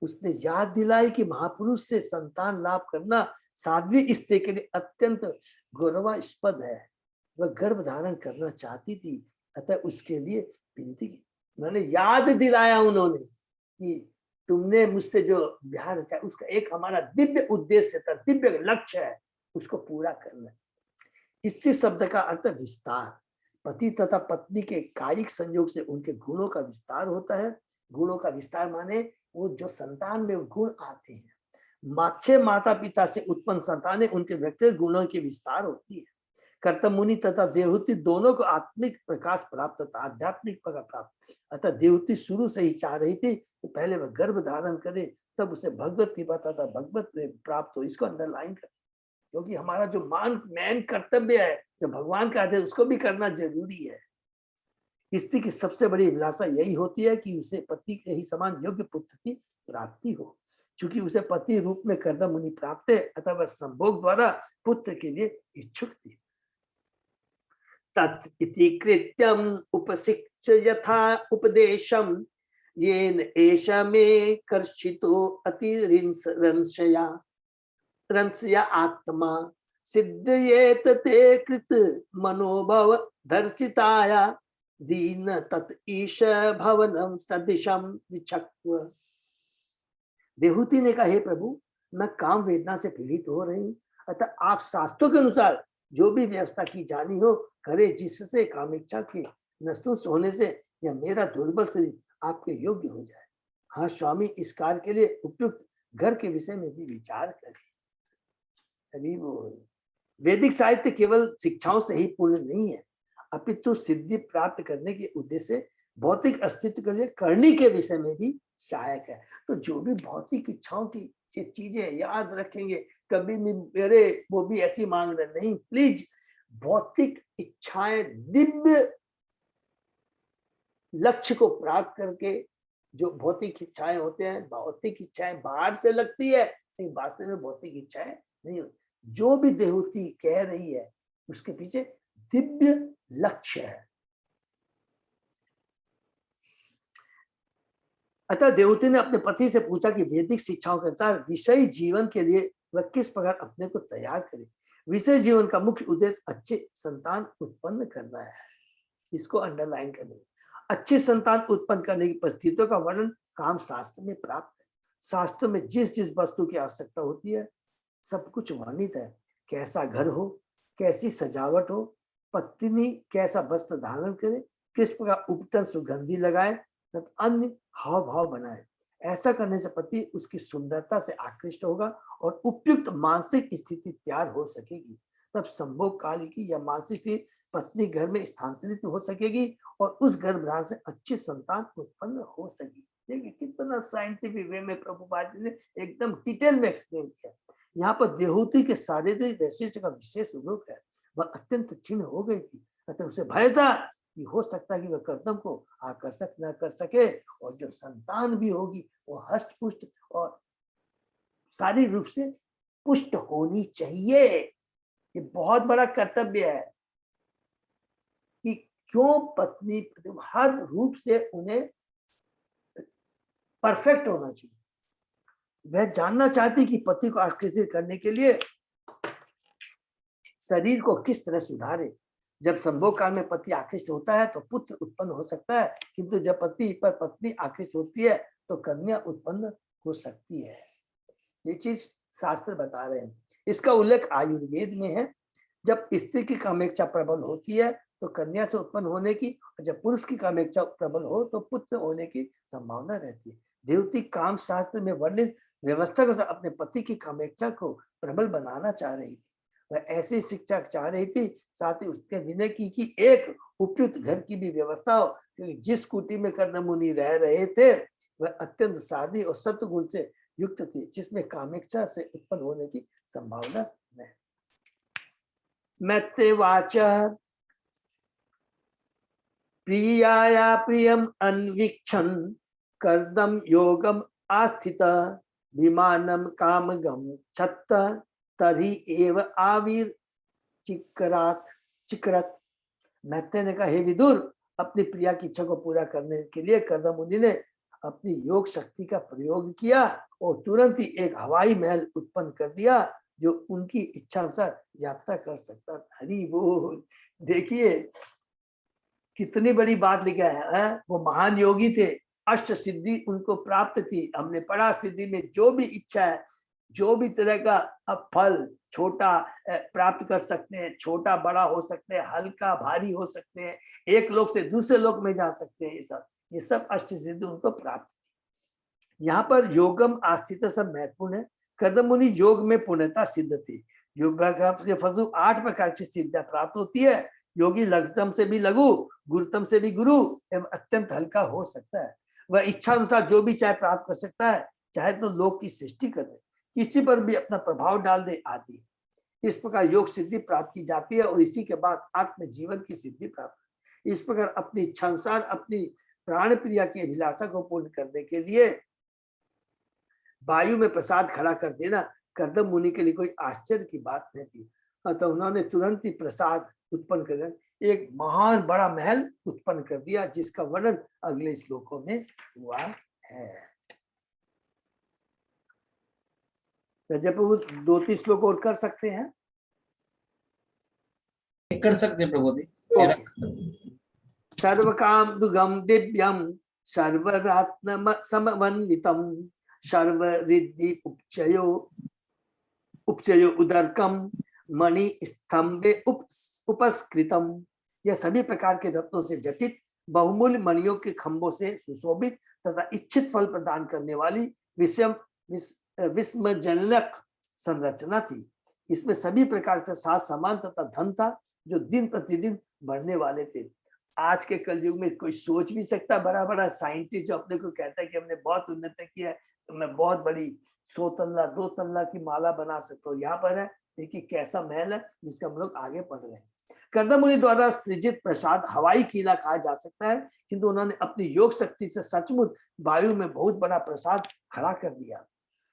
उसने याद दिलाई कि महापुरुष से संतान लाभ करना साध्वी स्त्री के लिए अत्यंत गौरवास्पद है। वह गर्भ धारण करना चाहती थी, अतः उसके लिए विनती की। मैंने याद दिलाया उन्होंने कि तुमने मुझसे जो ब्याह रचा, उसका एक हमारा दिव्य उद्देश्य था, दिव्य लक्ष्य है, उसको पूरा करना। इसी शब्द का अर्थ विस्तार। पति तथा पत्नी के कायिक संयोग से उनके गुणों का विस्तार होता है। गुणों का विस्तार माने वो जो संतान में गुण आते हैं। माच्छे माता पिता से उत्पन्न संतानें उनके व्यक्तिगत गुणों की विस्तार होती है। कर्दम मुनि तथा देवहूति दोनों को आत्मिक प्रकाश प्राप्त तथा आध्यात्मिक प्रकाश प्राप्त। अतः देवहूति शुरू से ही चाह रही थी कि पहले वह गर्भ धारण करे, तब उसे भगवत कृपा तथा भगवत प्रेम प्राप्त हो। इसको अंडरलाइन कर, क्योंकि हमारा जो मैन कर्तव्य है, जो भगवान का आदेश, उसको भी करना जरूरी है। स्त्री की सबसे बड़ी अभिलाषा यही होती है कि उसे पति के ही समान योग्य पुत्र की प्राप्ति हो। चूंकि उसे पति रूप में कर्दम मुनि प्राप्त है, अतः वह संभोग द्वारा पुत्र के लिए इच्छुक थी। तत् इति कृत्यम उपशिक्ष्य यथा उपदेशम येन एषा मे कर्षितो अतिरिंसया रंसया आत्मा सिद्धयेत ते कृत मनोभव दर्शिताया दीन तत् ईश भवनम सदिशम विचक्व। देवहूति ने कहा, हे प्रभु, मैं काम वेदना से पीड़ित हो रही हूँ, अतः आप शास्त्रों के अनुसार जो भी व्यवस्था की जानी हो करे, जिससे कामेच्छा के नष्ट होने से यह मेरा दुर्बल शरीर आपके योग्य हो जाए। हाँ स्वामी, इस कार्य के लिए उपयुक्त घर के विषय में भी विचार करें। वैदिक साहित्य केवल शिक्षाओं से ही पूर्ण नहीं है, अपितु सिद्धि प्राप्त करने के उद्देश्य से भौतिक अस्तित्व के लिए करनी के विषय में भी सहायक है। तो जो भी भौतिक इच्छाओं की चीजें याद रखेंगे, कभी भी मेरे वो भी ऐसी मांग रहे नहीं, प्लीज भौतिक इच्छाएं दिव्य लक्ष्य को प्राप्त करके, जो भौतिक इच्छाएं होते हैं, भौतिक इच्छाएं बाहर से लगती है, लेकिन वास्तव में भौतिक इच्छाएं नहीं होती। जो भी देवहूति कह रही है उसके पीछे दिव्य लक्ष्य है। अतः देवहूति ने अपने पति से पूछा कि वैदिक शिक्षाओं के अनुसार विषय जीवन के लिए वह किस प्रकार अपने को तैयार करे। विषय जीवन का मुख्य उद्देश्य अच्छे संतान उत्पन्न करना है। इसको अंडरलाइन करने। अच्छी संतान उत्पन्न करने की परिस्थितियों का वर्णन काम शास्त्र में प्राप्त है। शास्त्र में जिस जिस वस्तु की आवश्यकता होती है सब कुछ वर्णित है। कैसा घर हो, कैसी सजावट हो, पत्नी कैसा वस्त्र धारण करे, किस प्रकार उपटन सुगंधी लगाए तथा अन्य हाव भाव बनाए। ऐसा करने से पति उसकी सुंदरता से आकृष्ट होगा और उपयुक्त मानसिक स्थिति तैयार हो सकेगी। तब संभोग काल की या मानसिक स्थिति पत्नी घर में स्थानांतरित हो सकेगी और उस गर्भधारण से अच्छी संतान उत्पन्न हो सकेगी। देखिए कितना साइंटिफिक वे में प्रभुपाद जी ने एकदम डिटेल में एक्सप्लेन किया। यहाँ पर देहूति के शारीरिक वैशिष्ट्य का विशेष उल्लेख है। वह अत्यंत क्षीण हो गई थी, अतः उसे भय था कि हो सकता है कि वह कर्दम को आकर्षक न कर सके और जो संतान भी होगी वो हष्ट पुष्ट और शारीरिक रूप से पुष्ट होनी चाहिए। ये बहुत बड़ा कर्तव्य है कि क्यों पत्नी हर रूप से उन्हें परफेक्ट होना चाहिए। वह जानना चाहती कि पति को आकर्षित करने के लिए शरीर को किस तरह सुधारे। जब संभोग काल में पति आकृष्ट होता है तो पुत्र उत्पन्न हो सकता है, किंतु जब पति पर पत्नी आकृष्ट होती है तो कन्या उत्पन्न हो सकती है। ये चीज शास्त्र बता रहे हैं। इसका उल्लेख आयुर्वेद में है। जब स्त्री की कामेच्छा प्रबल होती है तो कन्या से उत्पन्न होने की, और जब पुरुष की कामेच्छा प्रबल हो तो पुत्र होने की संभावना रहती है। देवती काम शास्त्र में वर्णित व्यवस्था को अपने पति की कामेच्छा को प्रबल बनाना चाह रही थी। वह ऐसी शिक्षा चाह रही थी, साथ ही उसके विनय की कि एक उपयुक्त घर की भी व्यवस्था हो, क्योंकि जिस कुटी में कर्दम मुनि रह रहे थे वह अत्यंत सादी और सत्गुण से युक्त थी, जिसमें कामेच्छा से उत्पन्न होने की संभावना है। मैत्रेवाच प्रियाया प्रियम अन्वीक्षण कर्दम योगम आस्थित विमानम कामगम छत्त तरी एव आविर चिकरत। मैत्रेय ने कहा, हे विदुर, अपनी प्रिया की इच्छा को पूरा करने के लिए कर्दम मुनि ने अपनी योग शक्ति का प्रयोग किया और तुरंत ही एक हवाई महल उत्पन्न कर दिया जो उनकी इच्छा अनुसार यात्रा कर सकता था। हरि बोल। देखिए कितनी बड़ी बात लिखा है। वो महान योगी थे, अष्ट सिद्धि उनको प्राप्त थी। हमने पढ़ा सिद्धि में जो भी इच्छा है, जो भी तरह का अब फल छोटा प्राप्त कर सकते हैं, छोटा बड़ा हो सकते हैं, हल्का भारी हो सकते हैं, एक लोक से दूसरे लोक में जा सकते हैं। ये सब अष्ट सिद्धि उनको प्राप्त थी। यहाँ पर योगम आस्थित सब महत्वपूर्ण है। कर्दम मुनि योग में पूर्णता सिद्ध थी। योग के फलस्वरूप 8 प्रकार की सिद्धियां प्राप्त होती है। योगी लघुतम से भी लघु, गुरुतम से भी गुरु एवं अत्यंत हल्का हो सकता है। वह इच्छा अनुसार जो भी चाहे प्राप्त कर सकता है, चाहे तो लोक की सृष्टि कर दे, किसी पर भी अपना प्रभाव डाल दे आदि। इस प्रकार योग सिद्धि प्राप्त की जाती है और इसी के बाद आत्म जीवन की सिद्धि प्राप्त। इस प्रकार अपनी इच्छा अनुसार अपनी प्राण प्रिया की अभिलाषा को पूर्ण करने के लिए वायु में प्रसाद खड़ा कर देना कर्दम मुनि के लिए कोई आश्चर्य की बात नहीं थी। तो उन्होंने तुरंत ही प्रसाद उत्पन्न कर एक महान बड़ा महल उत्पन्न कर दिया, जिसका वर्णन अगले श्लोकों में हुआ है। प्रभु 2-3 श्लोक और कर सकते हैं। कर सकते हैं प्रभु जी। सर्व काम दुगम दिव्यम सर्वरत्न समन्वितम सर्व रिद्धि उपचयो उदरकम मणि स्तंभे उपस्कृतम। यह सभी प्रकार के रत्नों से जटित बहुमूल्य मणियों के खंभों से सुशोभित तथा इच्छित फल प्रदान करने वाली विस्मयजनक संरचना थी। इसमें सभी प्रकार के साथ सामान तथा धन था जो दिन प्रतिदिन बढ़ने वाले थे। आज के कलयुग में कोई सोच भी सकता, बड़ा बड़ा साइंटिस्ट जो अपने को कहता है कि हमने बहुत उन्नति किया है तो मैं बहुत बड़ी 100 तल्ला 2 तल्ला की माला बना सकता हूँ। यहाँ पर है देखिए कैसा महल है जिसका हम लोग आगे पढ़ रहे हैं। कर्दम मुनि द्वारा सृजित प्रसाद हवाई किला कहा जा सकता है, किंतु उन्होंने अपनी योग शक्ति से सचमुच वायु में बहुत बड़ा प्रसाद खड़ा कर दिया।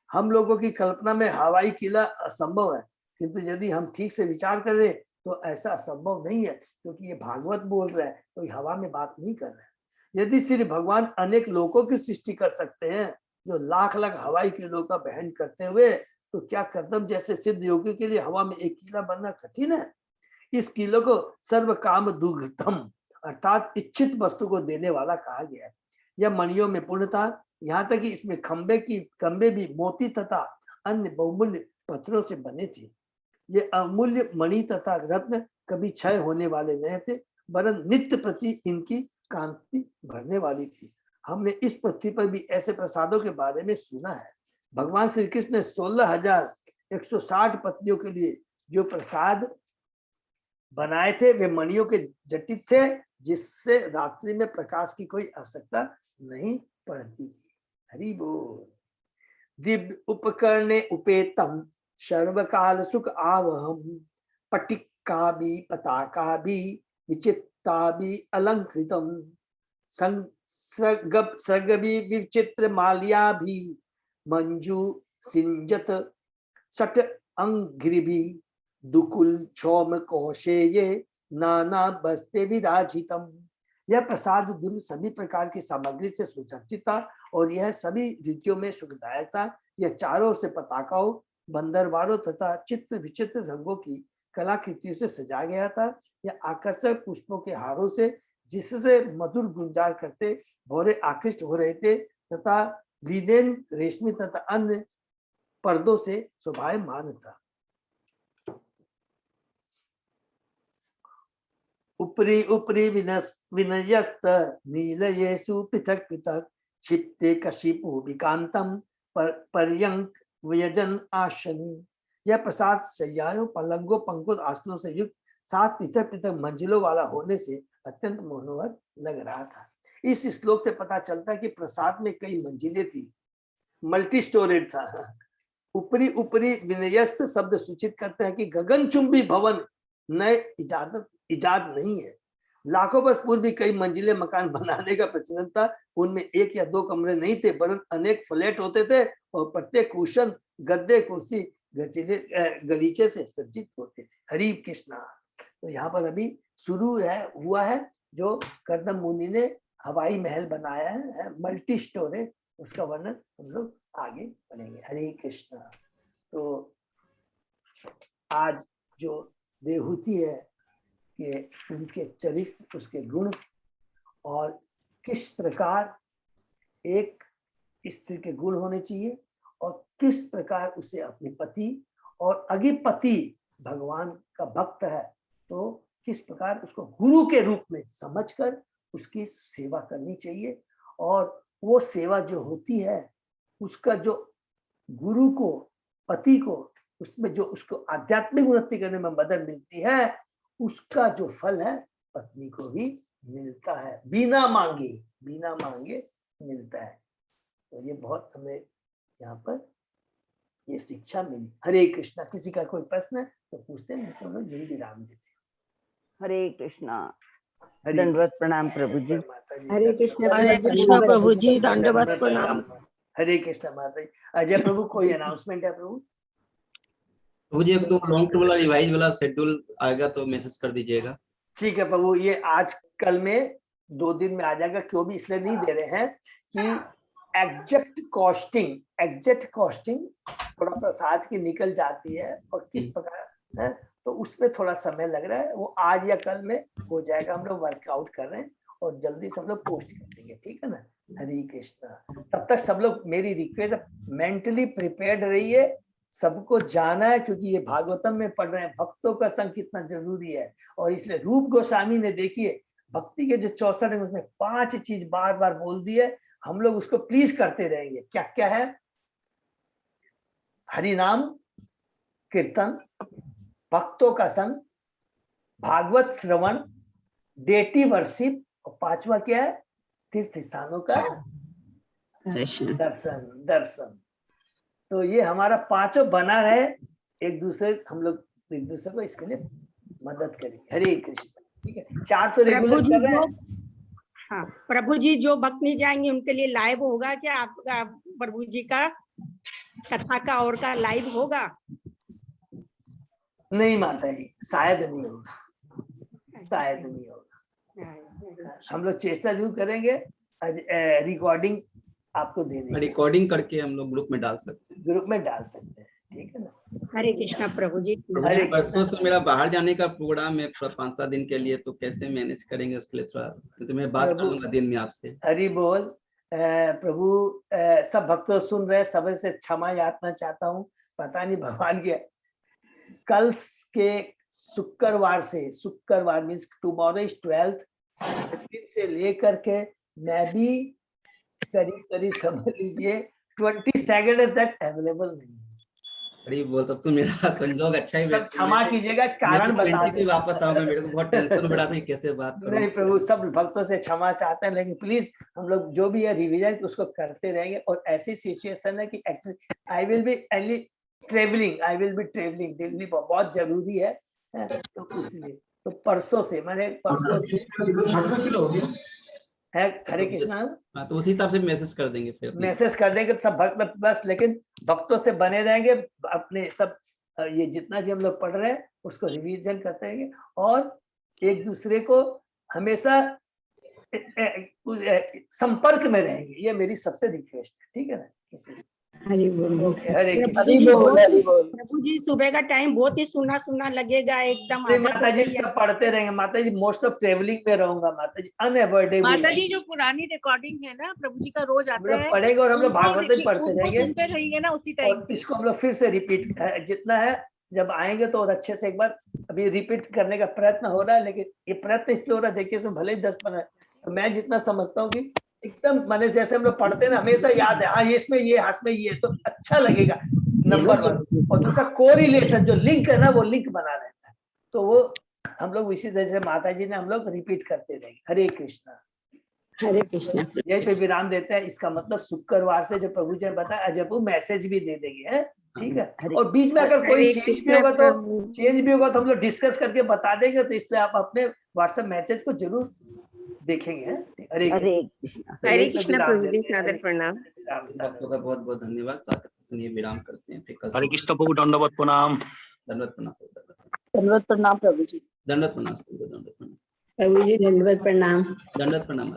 हम लोगों की कल्पना में हवाई किला असंभव है, किंतु यदि हम ठीक से विचार करें तो ऐसा असंभव नहीं है, क्योंकि ये भागवत बोल रहा है, कोई हवा में बात नहीं कर रहा है। यदि श्री भगवान अनेक लोकों की सृष्टि कर सकते हैं जो लाख लाख हवाई किलों का वहन करते हुए, तो क्या कर्दम जैसे सिद्ध योगी के लिए हवा में एक किला बनना कठिन है? इस किले को सर्व काम दुर्गतम अर्थात इच्छित वस्तु को देने वाला कहा गया है। यह मणियों में पूर्ण था, यहाँ तक कि इसमें खंबे भी मोती तथा अन्य बहुमूल्य पत्थरों से बने थे। ये अमूल्य मणि तथा रत्न कभी क्षय होने वाले नहीं थे, वरन नित्य प्रति इनकी कांति भरने वाली थी। हमने इस पृथ्वी पर भी ऐसे प्रसादों के बारे में सुना है। भगवान श्री कृष्ण ने 16,160 पत्नियों के लिए जो प्रसाद बनाए थे वे मणियों के जटित थे, जिससे रात्रि में प्रकाश की कोई आवश्यकता नहीं पड़ती थी। हरि बोल। दिव्य उपकरणे उपेतम सर्वकाल सुख आवहम, पटिका भी पताका भी विचित्ता भी अलंकृतम, सर्ग भी विचित्र माल्या भी मंजू सिंजत सट अंग्रिभी दुकुल क्षौम कौशेये नाना बस्ते विराजितम। यह प्रसाद दुर्ग सभी प्रकार की सामग्री से सुसज्जित था और यह सभी रीतियों में सुखदायक था। यह चारों ओर से पताकाओं, बंदरवारों तथा चित्र विचित्र रंगों की कलाकृतियों से सजा गया था। यह आकर्षक पुष्पों के हारों से, जिससे मधुर गुंजार करते भौरे आकृष्ट हो रहे थे, तथा लिनेन, रेशमी तथा अन्य पर्दों से शोभायमान था। उपरी उपरी विनयस्त नीलयेषु पृथक पृथक क्षिप्ते कशिपु विकांतम पर्यंक व्यजन आसनी। यह प्रसाद शैयाओं, पलंगों, पंकुल आसनों से युक्त 7 पृथक पृथक मंजिलों वाला होने से अत्यंत मनोहर लग रहा था। इस श्लोक से पता चलता है कि प्रसाद में कई मंजिलें थी, मल्टी स्टोरेड था। ऊपरी ऊपरी विनयस्त शब्द सूचित करता है कि गगनचुंबी भवन नए इजाद नहीं है। लाखों वर्ष पूर्व भी कई मंजिले मकान बनाने का प्रचलन था। उनमें 1 या 2 कमरे नहीं थे, वरन अनेक फ्लैट होते थे और प्रत्येक कुशन, गद्दे, कुर्सी गलीचे से सज्जित होते थे। हरि कृष्णा। तो यहाँ पर अभी शुरू हुआ है जो कर्दम मुनि ने हवाई महल बनाया है, मल्टी स्टोरेज। उसका वर्णन हम लोग आगे पढ़ेंगे। हरे कृष्णा। तो आज जो देहूति है कि उनके चरित्र, उसके गुण और किस प्रकार एक स्त्री के गुण होने चाहिए और किस प्रकार उसे अपने पति, और अगर पति भगवान का भक्त है तो किस प्रकार उसको गुरु के रूप में समझकर उसकी सेवा करनी चाहिए। और वो सेवा जो होती है उसका जो गुरु को, पति को, उसमें जो उसको आध्यात्मिक उन्नति करने में मदद मिलती है, उसका जो फल है पत्नी को भी मिलता है, बिना मांगे मिलता है। तो ये बहुत हमें यहाँ पर ये शिक्षा मिली। हरे कृष्णा। किसी का कोई प्रश्न है तो पूछते, नहीं तो हम यही विराम देते। हरे कृष्णा। दंडवत प्रणाम प्रभु जी। हरे कृष्ण प्रभु जी, दंडवत प्रणाम। हरे कृष्णा माता जी। अजय प्रभु, कोई अनाउंसमेंट है प्रभु? प्रभु जी, तो लॉन्ग टूर वाला रिवाइज वाला शेड्यूल आएगा तो मैसेज कर दीजिएगा। ठीक है प्रभु, ये आज कल में 2 दिन में आ जाएगा। क्यों भी इसलिए नहीं दे रहे हैं कि एग्जैक्ट कॉस्टिंग थोड़ा प्रसाद की निकल जाती है और किस प्रकार है, तो उसमें थोड़ा समय लग रहा है। वो आज या कल में हो जाएगा। हम लोग वर्कआउट कर रहे हैं और जल्दी सब लोग पोस्ट कर देंगे, ठीक है ना। हरे कृष्णा। तब तक सब लोग, मेरी रिक्वेस्ट, मेंटली प्रिपेयर्ड रहिए। सबको जाना है क्योंकि ये भागवतम में पढ़ रहे हैं, भक्तों का संग कितना जरूरी है। और इसलिए रूप गोस्वामी ने, देखिए, भक्ति के जो 64 है उसमें 5 चीज बार बार बोल दी है। हम लोग उसको प्लीज करते रहेंगे। क्या क्या है? हरि नाम कीर्तन, भक्तों का संग, भागवत श्रवण, डेटी वर्शिप, और 5वां क्या है? तीर्थ स्थानों का दर्शन। तो ये हमारा 5 बना रहे। हम लोग एक दूसरे को इसके लिए मदद करेंगे। हरे कृष्ण। ठीक है, 4 तो रेगुलर कर रहे हैं। हाँ, प्रभु जी जो भक्त नहीं जाएंगे उनके लिए लाइव होगा क्या आपका? प्रभु जी का कथा का और का लाइव होगा? नहीं माता जी, शायद नहीं होगा। हम लोग चेष्टा जरूर करेंगे रिकॉर्डिंग आपको देने। रिकॉर्डिंग करके हम लोग ग्रुप में डाल सकते हैं। ठीक है ना। हरे कृष्णा प्रभु जी। प्रभु जी, परसों से मेरा बाहर जाने का प्रोग्राम है 5-7 दिन के लिए, तो कैसे मैनेज करेंगे उसके लिए थोड़ा, तो मैं बात कर लूंगा दिन में आपसे। हरि बोल। प्रभु सब भक्तों सुन रहे, सब से क्षमा याचना चाहता हूँ। पता नहीं भगवान के कल के शुक्रवार मीन्स टुमारो इज 12th से लेकर के मैं भी करीब समझ लीजिए 22 तक अवेलेबल नहीं हूँ। अरे बोल, तब तो मेरा संजोग अच्छा ही तब क्षमा कीजिएगा, कारण बता दें। वापस आऊंगा, मेरे को बहुत टेंशन हो रहा था कि कैसे बात करूं। नहीं प्रभु, सब भक्तों से क्षमा चाहते हैं, लेकिन प्लीज हम लोग जो भी है रिवीजन उसको करते रहेंगे। और ऐसी सिचुएशन है कि I will be travelling Delhi बहुत जरूरी है, तो इसलिए तो परसों से है। हरे कृष्णा। हाँ, तो उसी हिसाब से मैसेज कर देंगे, फिर मैसेज कर देंगे सब भक्त बस, लेकिन भक्तों से बने रहेंगे। अपने सब ये जितना भी हम लोग पढ़ रहे हैं उसको रिवीजन करते रहेंगे और एक दूसरे को हमेशा संपर्क में रहेंगे। ये मेरी सबसे रिक्वेस्ट है, ठीक है ना। हरि बोल। हरे प्रभु जी सुबह का टाइम बहुत ही सुना लगेगा एकदम। माता जी सब पढ़ते रहेंगे। माता जी मोस्ट ऑफ ट्रेवलिंग में रहूंगा माता जी, अनअवॉइडेबल। माता जी जो पुरानी रिकॉर्डिंग है ना प्रभु जी का रोज आता है, पढ़ेंगे और हम लोग भागवत भी पढ़ते रहेंगे, सुनते रहेंगे ना उसी टाइम। और इसको हम लोग फिर से रिपीट जितना है जब आएंगे तो और अच्छे से एक बार अभी रिपीट करने का प्रयत्न हो रहा है। लेकिन ये प्रयत्न इसलिए हो रहा है, देखिए इसमें भले ही 10-15, मैं जितना समझता हूँ कि एकदम माने जैसे हम लोग पढ़ते हैं ना, हमेशा याद है, हाँ ये इसमें ये में ये, तो अच्छा लगेगा नंबर 1। और दूसरा कोरिलेशन जो लिंक है ना, वो लिंक बना रहता है, तो वो हम लोग इसी तरह से माता जी ने हम लोग रिपीट करते रहेंगे। हरे कृष्णा। हरे कृष्णा। यही पे विराम देते हैं। इसका मतलब शुक्रवार से जो प्रभु जी ने बताया जब वो मैसेज भी दे देंगे, है ठीक है। और बीच में अगर कोई चेंज भी होगा तो हम लोग डिस्कस करके बता देंगे, तो इसलिए आप अपने व्हाट्सएप मैसेज को जरूर देखेंगे। हरे कृष्णा। हरे कृष्णा प्रभु जी, सादर प्रणाम। आपका बहुत बहुत धन्यवाद। तो आकर विराम करते हैं, फिर कल हरे कृष्ण प्रभु, दंडवत प्रणाम। दंडवत प्रणाम। दंडवत प्रणाम प्रभु जी। दंडवत प्रणाम। दंडवत प्रणाम। प्रभु जी दंडवत प्रणाम। दंडवत प्रणाम।